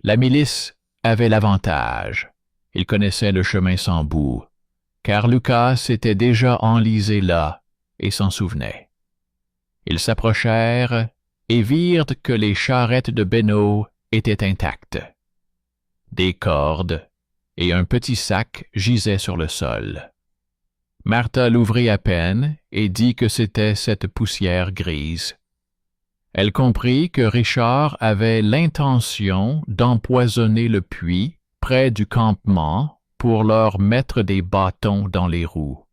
la milice avait l'avantage. Ils connaissaient le chemin sans bout, car Lucas était déjà enlisé là et s'en souvenait. Ils s'approchèrent et virent que les charrettes de Benno étaient intactes. Des cordes et un petit sac gisaient sur le sol. Martha l'ouvrit à peine et dit que c'était cette poussière grise. Elle comprit que Richard avait l'intention d'empoisonner le puits près du campement pour leur mettre des bâtons dans les roues.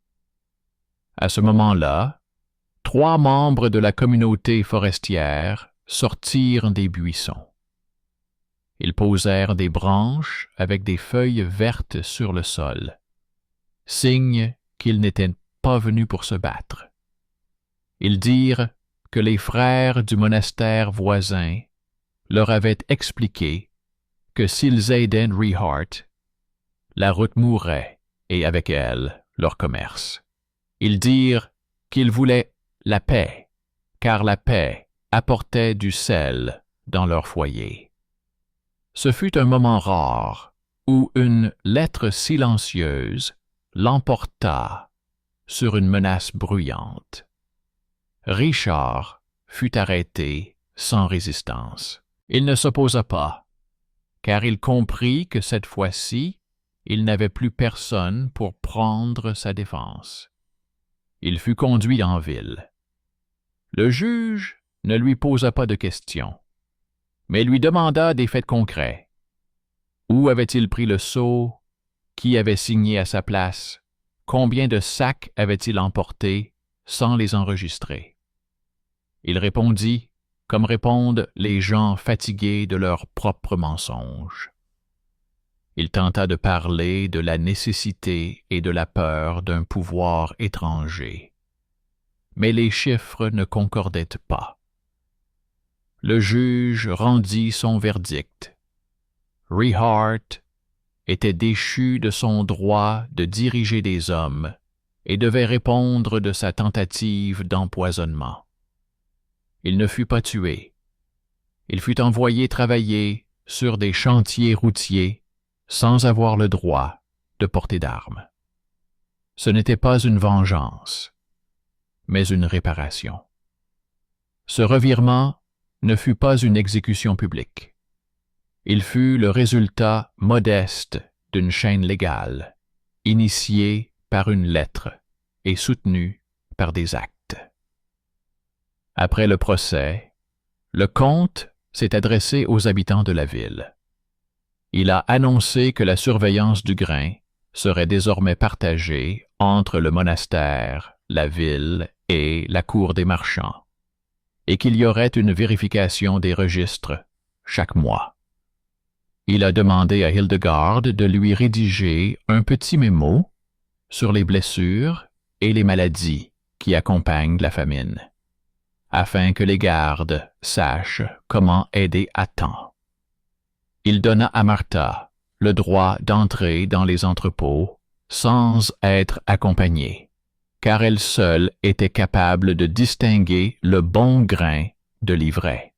À ce moment-là, 3 membres de la communauté forestière sortirent des buissons. Ils posèrent des branches avec des feuilles vertes sur le sol, signe qu'ils n'étaient pas venus pour se battre. Ils dirent que les frères du monastère voisin leur avaient expliqué que s'ils aidaient Richard, la route mourrait et avec elle leur commerce. Ils dirent qu'ils voulaient la paix, car la paix apportait du sel dans leur foyer. Ce fut un moment rare où une lettre silencieuse l'emporta sur une menace bruyante. Richard fut arrêté sans résistance. Il ne s'opposa pas, car il comprit que cette fois-ci, il n'avait plus personne pour prendre sa défense. Il fut conduit en ville. Le juge ne lui posa pas de questions, mais lui demanda des faits concrets. Où avait-il pris le sceau? Qui avait signé à sa place? Combien de sacs avait-il emportés sans les enregistrer? Il répondit, comme répondent les gens fatigués de leurs propres mensonges. Il tenta de parler de la nécessité et de la peur d'un pouvoir étranger. Mais les chiffres ne concordaient pas. Le juge rendit son verdict. Richard était déchu de son droit de diriger des hommes et devait répondre de sa tentative d'empoisonnement. Il ne fut pas tué. Il fut envoyé travailler sur des chantiers routiers sans avoir le droit de porter d'armes. Ce n'était pas une vengeance, mais une réparation. Ce revirement ne fut pas une exécution publique. Il fut le résultat modeste d'une chaîne légale, initiée par une lettre et soutenue par des actes. Après le procès, le comte s'est adressé aux habitants de la ville. Il a annoncé que la surveillance du grain serait désormais partagée entre le monastère, la ville et la cour des marchands, et qu'il y aurait une vérification des registres chaque mois. Il a demandé à Hildegarde de lui rédiger un petit mémo sur les blessures et les maladies qui accompagnent la famine, afin que les gardes sachent comment aider à temps. Il donna à Martha le droit d'entrer dans les entrepôts sans être accompagnée, car elle seule était capable de distinguer le bon grain de l'ivraie.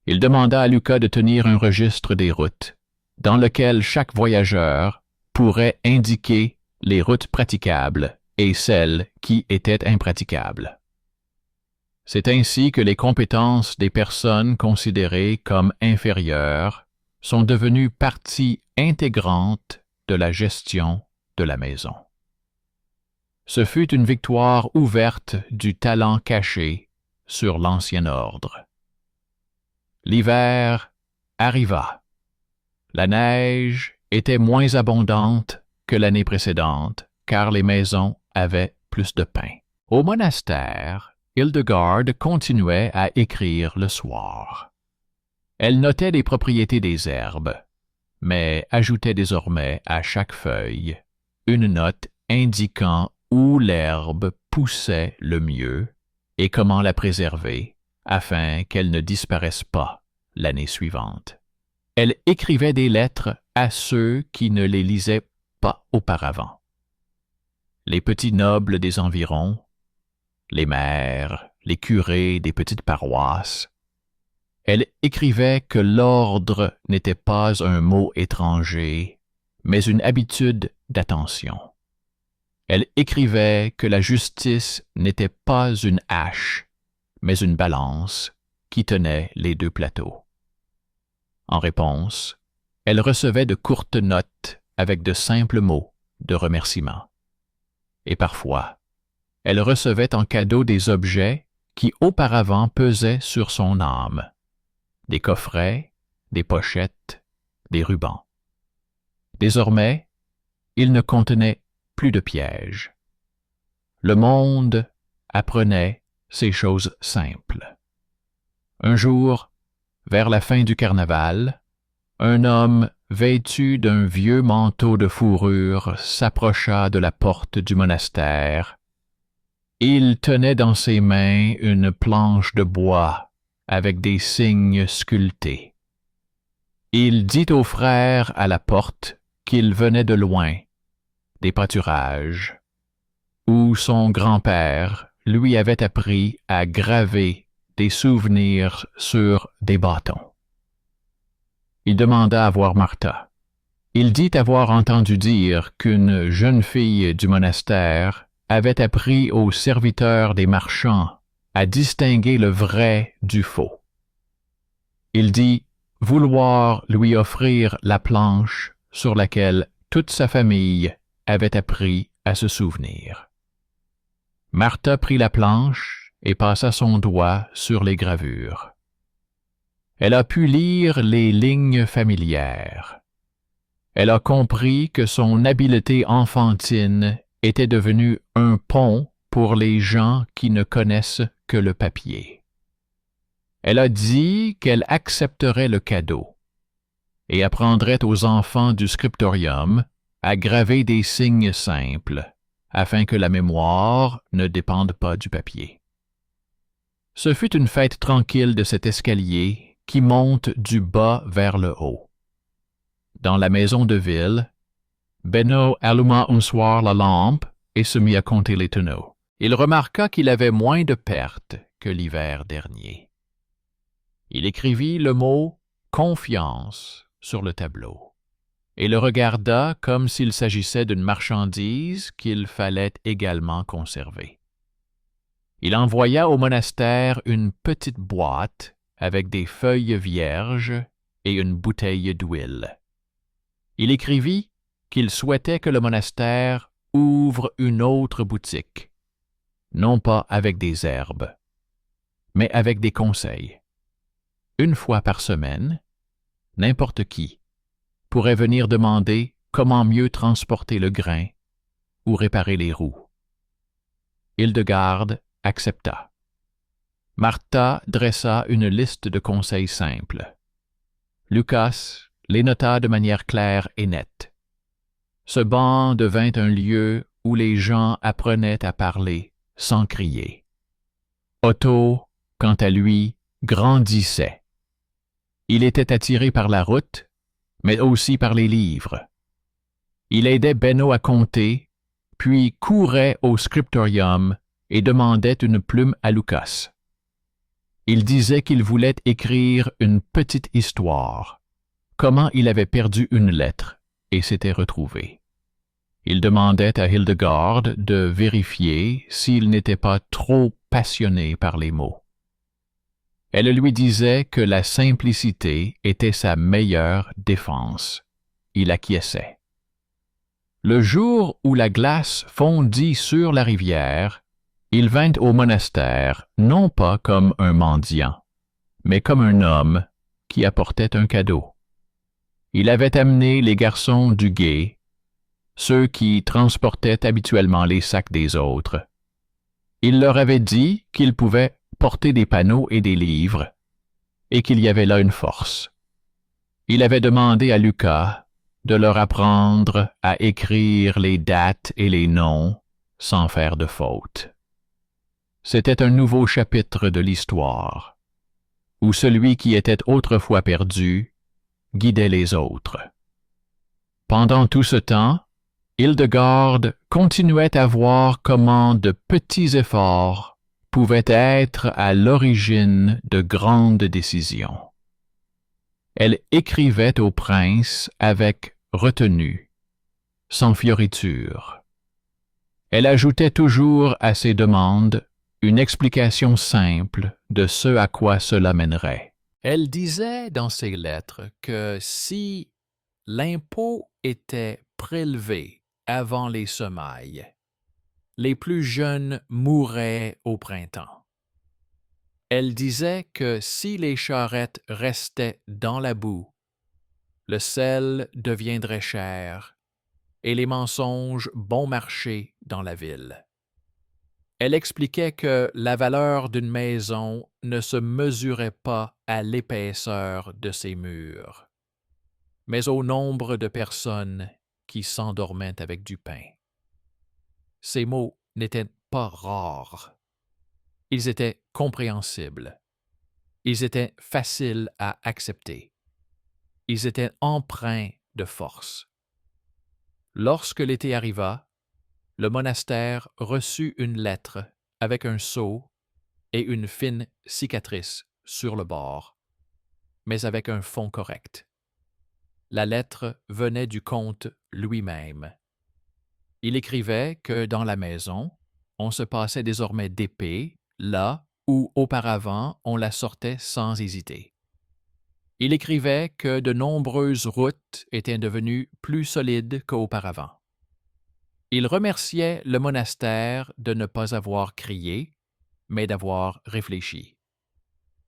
Il demanda à Lucas de tenir un registre des routes, dans lequel chaque voyageur pourrait indiquer les routes praticables et celles qui étaient impraticables. C'est ainsi que les compétences des personnes considérées comme inférieures sont devenues partie intégrante de la gestion de la maison. Ce fut une victoire ouverte du talent caché sur l'ancien ordre. L'hiver arriva. La neige était moins abondante que l'année précédente, car les maisons avaient plus de pain. Au monastère, Hildegarde continuait à écrire le soir. Elle notait les propriétés des herbes, mais ajoutait désormais à chaque feuille une note indiquant où l'herbe poussait le mieux et comment la préserver afin qu'elle ne disparaisse pas l'année suivante. Elle écrivait des lettres à ceux qui ne les lisaient pas auparavant. Les petits nobles des environs, les maires, les curés des petites paroisses. Elle écrivait que l'ordre n'était pas un mot étranger, mais une habitude d'attention. Elle écrivait que la justice n'était pas une hache, mais une balance qui tenait les deux plateaux. En réponse, elle recevait de courtes notes avec de simples mots de remerciement. Et parfois, elle recevait en cadeau des objets qui auparavant pesaient sur son âme, des coffrets, des pochettes, des rubans. Désormais, ils ne contenaient plus de pièges. Le monde apprenait ces choses simples. Un jour, vers la fin du carnaval, un homme vêtu d'un vieux manteau de fourrure s'approcha de la porte du monastère. Il tenait dans ses mains une planche de bois avec des signes sculptés. Il dit au frère à la porte qu'il venait de loin, des pâturages, où son grand-père lui avait appris à graver des souvenirs sur des bâtons. Il demanda à voir Martha. Il dit avoir entendu dire qu'une jeune fille du monastère avait appris aux serviteurs des marchands à distinguer le vrai du faux. Il dit vouloir lui offrir la planche sur laquelle toute sa famille avait appris à se souvenir. Martha prit la planche et passa son doigt sur les gravures. Elle a pu lire les lignes familières. Elle a compris que son habileté enfantine était devenue un pont pour les gens qui ne connaissent que le papier. Elle a dit qu'elle accepterait le cadeau et apprendrait aux enfants du scriptorium à graver des signes simples afin que la mémoire ne dépende pas du papier. Ce fut une fête tranquille de cet escalier qui monte du bas vers le haut. Dans la maison de ville, Benno alluma un soir la lampe et se mit à compter les tonneaux. Il remarqua qu'il avait moins de pertes que l'hiver dernier. Il écrivit le mot « confiance » sur le tableau et le regarda comme s'il s'agissait d'une marchandise qu'il fallait également conserver. Il envoya au monastère une petite boîte avec des feuilles vierges et une bouteille d'huile. Il écrivit qu'il souhaitait que le monastère ouvre une autre boutique, non pas avec des herbes, mais avec des conseils. Une fois par semaine, n'importe qui pourrait venir demander comment mieux transporter le grain ou réparer les roues. Hildegarde accepta. Martha dressa une liste de conseils simples. Lucas les nota de manière claire et nette. Ce banc devint un lieu où les gens apprenaient à parler sans crier. Otto, quant à lui, grandissait. Il était attiré par la route, mais aussi par les livres. Il aidait Benno à compter, puis courait au scriptorium et demandait une plume à Lucas. Il disait qu'il voulait écrire une petite histoire, comment il avait perdu une lettre et s'était retrouvé. Il demandait à Hildegarde de vérifier s'il n'était pas trop passionné par les mots. Elle lui disait que la simplicité était sa meilleure défense. Il acquiesçait. Le jour où la glace fondit sur la rivière, il vint au monastère non pas comme un mendiant, mais comme un homme qui apportait un cadeau. Il avait amené les garçons du gué, ceux qui transportaient habituellement les sacs des autres. Il leur avait dit qu'ils pouvaient porter des panneaux et des livres, et qu'il y avait là une force. Il avait demandé à Lucas de leur apprendre à écrire les dates et les noms sans faire de faute. C'était un nouveau chapitre de l'histoire, où celui qui était autrefois perdu guidait les autres. Pendant tout ce temps, Hildegarde continuait à voir comment de petits efforts pouvaient être à l'origine de grandes décisions. Elle écrivait au prince avec retenue, sans fioriture. Elle ajoutait toujours à ses demandes une explication simple de ce à quoi cela mènerait. Elle disait dans ses lettres que si l'impôt était prélevé avant les semailles, les plus jeunes mourraient au printemps. Elle disait que si les charrettes restaient dans la boue, le sel deviendrait cher et les mensonges bon marché dans la ville. Elle expliquait que la valeur d'une maison ne se mesurait pas à l'épaisseur de ses murs, mais au nombre de personnes qui s'endormaient avec du pain. Ces mots n'étaient pas rares. Ils étaient compréhensibles. Ils étaient faciles à accepter. Ils étaient empreints de force. Lorsque l'été arriva, le monastère reçut une lettre avec un sceau et une fine cicatrice sur le bord, mais avec un fond correct. La lettre venait du comte lui-même. Il écrivait que dans la maison, on se passait désormais d'épée, là où auparavant on la sortait sans hésiter. Il écrivait que de nombreuses routes étaient devenues plus solides qu'auparavant. Il remerciait le monastère de ne pas avoir crié, mais d'avoir réfléchi.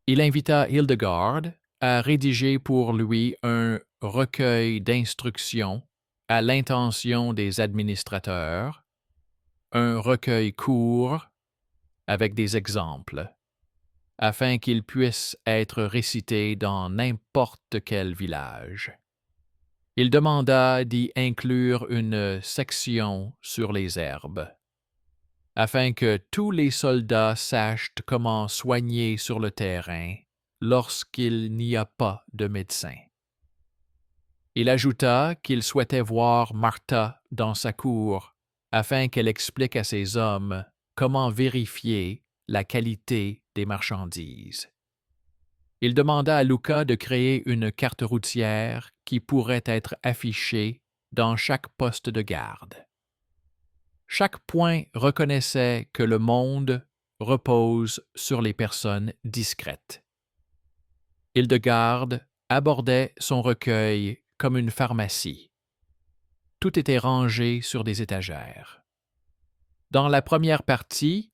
Il invita Hildegarde à rédiger pour lui un recueil d'instructions à l'intention des administrateurs, un recueil court avec des exemples, afin qu'il puisse être récité dans n'importe quel village. Il demanda d'y inclure une section sur les herbes, afin que tous les soldats sachent comment soigner sur le terrain lorsqu'il n'y a pas de médecin. Il ajouta qu'il souhaitait voir Martha dans sa cour, afin qu'elle explique à ses hommes comment vérifier la qualité des marchandises. Il demanda à Luca de créer une carte routière qui pourrait être affichée dans chaque poste de garde. Chaque point reconnaissait que le monde repose sur les personnes discrètes. Hildegarde abordait son recueil comme une pharmacie. Tout était rangé sur des étagères. Dans la première partie,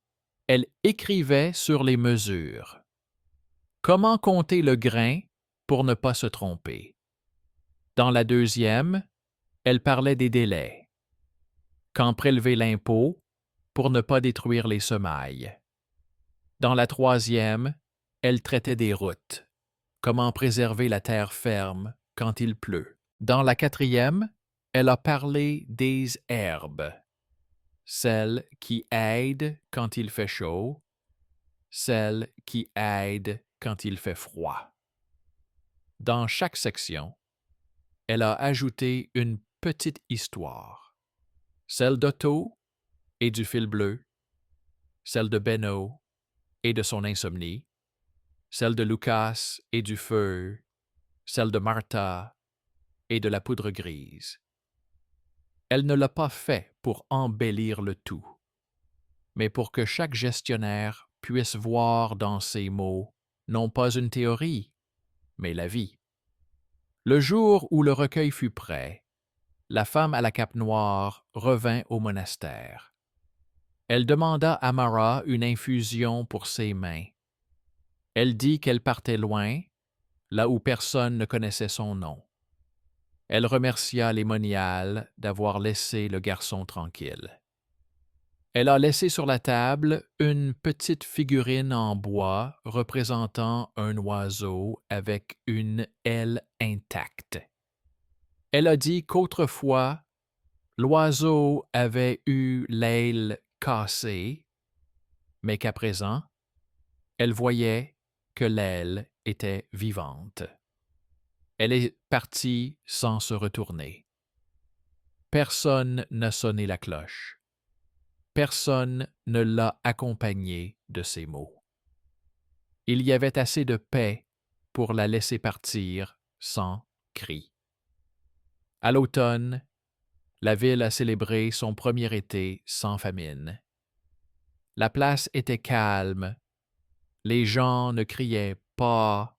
elle écrivait sur les mesures. Comment compter le grain pour ne pas se tromper? Dans la deuxième, elle parlait des délais. Quand prélever l'impôt pour ne pas détruire les semailles. Dans la troisième, elle traitait des routes. Comment préserver la terre ferme quand il pleut. Dans la quatrième, elle a parlé des herbes. Celles qui aident quand il fait chaud, celles qui aident quand il fait froid. Dans chaque section, elle a ajouté une petite histoire. Celle d'Otto et du fil bleu, celle de Benno et de son insomnie, celle de Lucas et du feu, celle de Martha et de la poudre grise. Elle ne l'a pas fait pour embellir le tout, mais pour que chaque gestionnaire puisse voir dans ces mots non pas une théorie, mais la vie. Le jour où le recueil fut prêt, la femme à la cape noire revint au monastère. Elle demanda à Mara une infusion pour ses mains. Elle dit qu'elle partait loin, là où personne ne connaissait son nom. Elle remercia les moniales d'avoir laissé le garçon tranquille. Elle a laissé sur la table une petite figurine en bois représentant un oiseau avec une aile intacte. Elle a dit qu'autrefois, l'oiseau avait eu l'aile cassée, mais qu'à présent, elle voyait que l'aile était vivante. Elle est partie sans se retourner. Personne n'a sonné la cloche. Personne ne l'a accompagnée de ces mots. Il y avait assez de paix pour la laisser partir sans cri. À l'automne, la ville a célébré son premier été sans famine. La place était calme. Les gens ne criaient pas.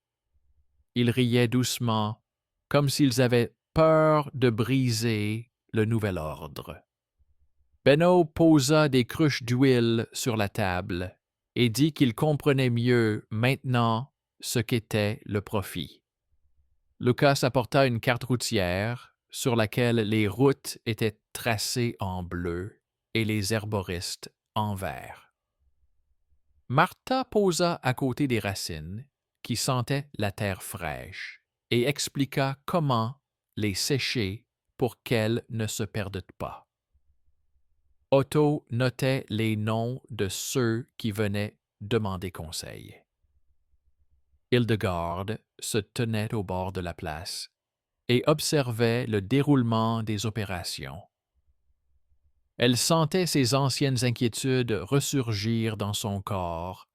Ils riaient doucement, comme s'ils avaient peur de briser le nouvel ordre. Benno posa des cruches d'huile sur la table et dit qu'il comprenait mieux maintenant ce qu'était le profit. Lucas apporta une carte routière sur laquelle les routes étaient tracées en bleu et les herboristes en vert. Martha posa à côté des racines qui sentaient la terre fraîche et expliqua comment les sécher pour qu'elles ne se perdent pas. Otto notait les noms de ceux qui venaient demander conseil. Hildegarde se tenait au bord de la place et observait le déroulement des opérations. Elle sentait ses anciennes inquiétudes ressurgir dans son corps,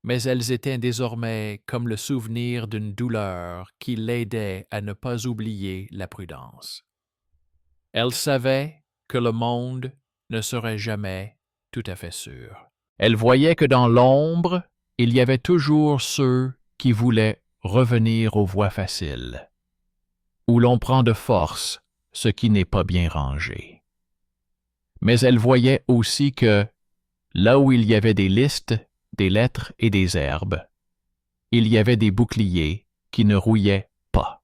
mais elles étaient désormais comme le souvenir d'une douleur qui l'aidait à ne pas oublier la prudence. Elle savait que le monde ne serait jamais tout à fait sûr. Elle voyait que dans l'ombre, il y avait toujours ceux qui voulaient revenir aux voies faciles, où l'on prend de force ce qui n'est pas bien rangé. Mais elle voyait aussi que, là où il y avait des listes, des lettres et des herbes, il y avait des boucliers qui ne rouillaient pas.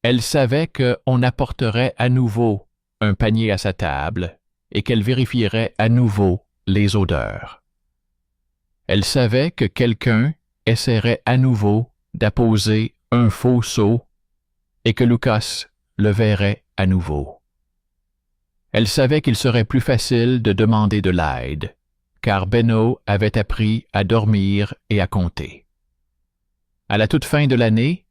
Elle savait qu'on apporterait à nouveau un panier à sa table et qu'elle vérifierait à nouveau les odeurs. Elle savait que quelqu'un essaierait à nouveau d'apposer un faux seau et que Lucas le verrait à nouveau. Elle savait qu'il serait plus facile de demander de l'aide, car Benno avait appris à dormir et à compter. À la toute fin de l'année,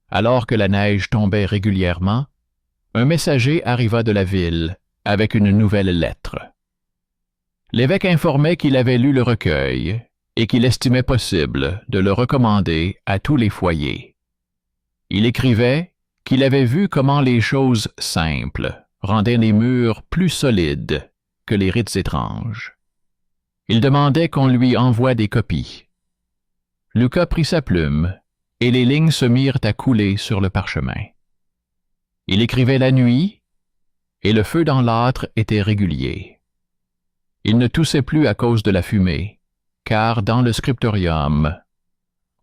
alors que la neige tombait régulièrement, un messager arriva de la ville avec une nouvelle lettre. L'évêque informait qu'il avait lu le recueil et qu'il estimait possible de le recommander à tous les foyers. Il écrivait qu'il avait vu comment les choses simples rendaient les murs plus solides que les rites étranges. Il demandait qu'on lui envoie des copies. Lucas prit sa plume et les lignes se mirent à couler sur le parchemin. Il écrivait la nuit et le feu dans l'âtre était régulier. Il ne toussait plus à cause de la fumée, car dans le scriptorium,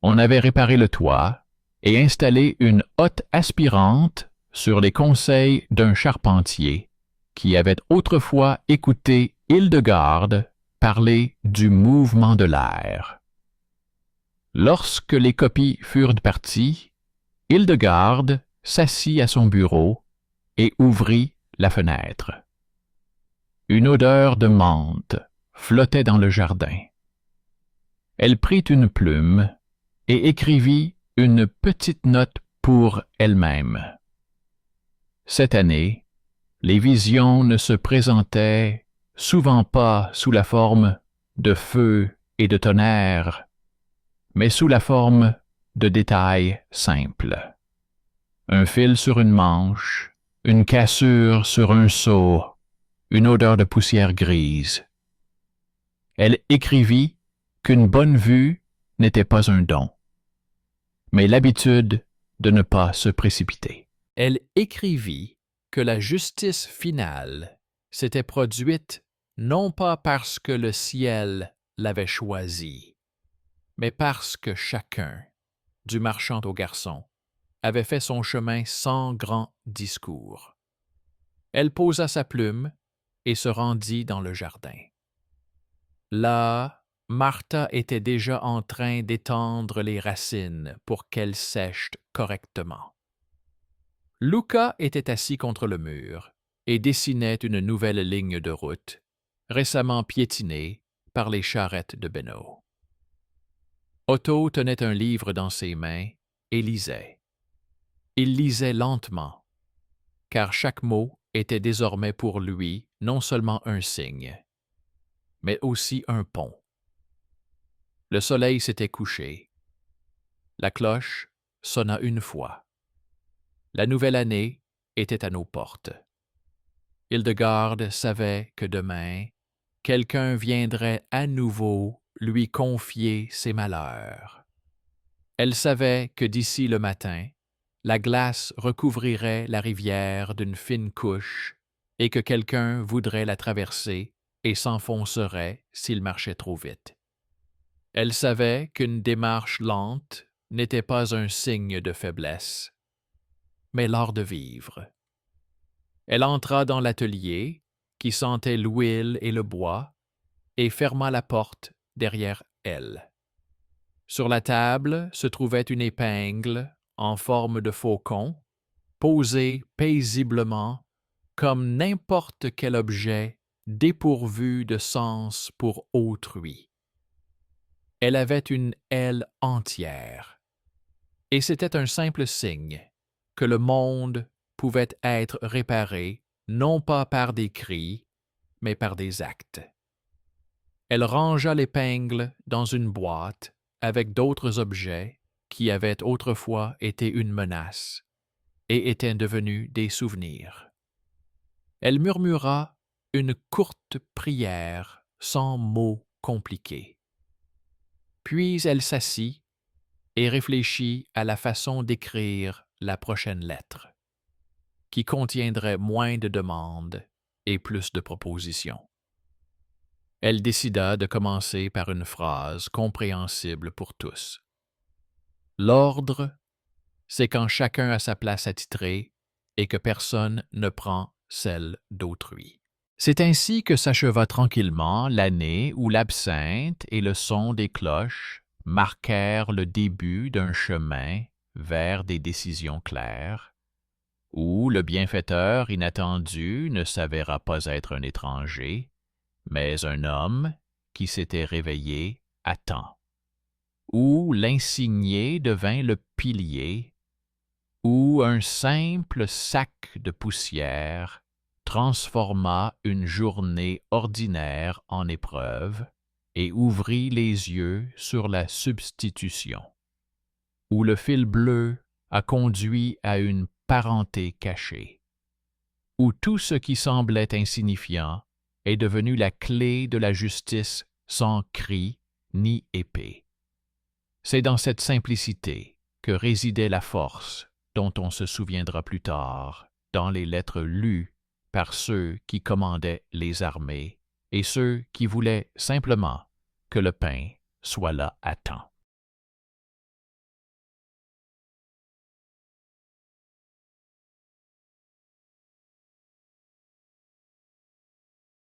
on avait réparé le toit et installé une hotte aspirante sur les conseils d'un charpentier qui avait autrefois écouté Hildegarde parler du mouvement de l'air. Lorsque les copies furent parties, Hildegarde s'assit à son bureau et ouvrit la fenêtre. Une odeur de menthe flottait dans le jardin. Elle prit une plume et écrivit une petite note pour elle-même. Cette année, les visions ne se présentaient souvent pas sous la forme de feu et de tonnerre, mais sous la forme de détails simples. Un fil sur une manche, une cassure sur un seau, une odeur de poussière grise. Elle écrivit qu'une bonne vue n'était pas un don, mais l'habitude de ne pas se précipiter. Elle écrivit que la justice finale s'était produite non pas parce que le ciel l'avait choisie, mais parce que chacun, du marchand au garçon, avait fait son chemin sans grand discours. Elle posa sa plume et se rendit dans le jardin. Là, Martha était déjà en train d'étendre les racines pour qu'elles sèchent correctement. Luca était assis contre le mur et dessinait une nouvelle ligne de route, récemment piétinée par les charrettes de Benno. Otto tenait un livre dans ses mains et lisait. Il lisait lentement, car chaque mot était désormais pour lui non seulement un signe, mais aussi un pont. Le soleil s'était couché. La cloche sonna une fois. La nouvelle année était à nos portes. Hildegarde savait que demain, quelqu'un viendrait à nouveau lui confier ses malheurs. Elle savait que d'ici le matin, la glace recouvrirait la rivière d'une fine couche et que quelqu'un voudrait la traverser et s'enfoncerait s'il marchait trop vite. Elle savait qu'une démarche lente n'était pas un signe de faiblesse, mais l'art de vivre. Elle entra dans l'atelier, qui sentait l'huile et le bois, et ferma la porte derrière elle. Sur la table se trouvait une épingle en forme de faucon, posée paisiblement comme n'importe quel objet dépourvu de sens pour autrui. Elle avait une aile entière, et c'était un simple signe que le monde pouvait être réparé non pas par des cris, mais par des actes. Elle rangea l'épingle dans une boîte avec d'autres objets qui avaient autrefois été une menace et étaient devenus des souvenirs. Elle murmura une courte prière sans mots compliqués. Puis elle s'assit et réfléchit à la façon d'écrire la prochaine lettre, qui contiendrait moins de demandes et plus de propositions. Elle décida de commencer par une phrase compréhensible pour tous. L'ordre, c'est quand chacun a sa place attitrée et que personne ne prend celle d'autrui. C'est ainsi que s'acheva tranquillement l'année où l'absinthe et le son des cloches marquèrent le début d'un chemin vers des décisions claires, où le bienfaiteur inattendu ne s'avéra pas être un étranger, mais un homme qui s'était réveillé à temps, où l'insigné devint le pilier, où un simple sac de poussière transforma une journée ordinaire en épreuve et ouvrit les yeux sur la substitution, où le fil bleu a conduit à une parenté cachée, où tout ce qui semblait insignifiant est devenu la clé de la justice sans cri ni épée. C'est dans cette simplicité que résidait la force dont on se souviendra plus tard dans les lettres lues par ceux qui commandaient les armées et ceux qui voulaient simplement que le pain soit là à temps.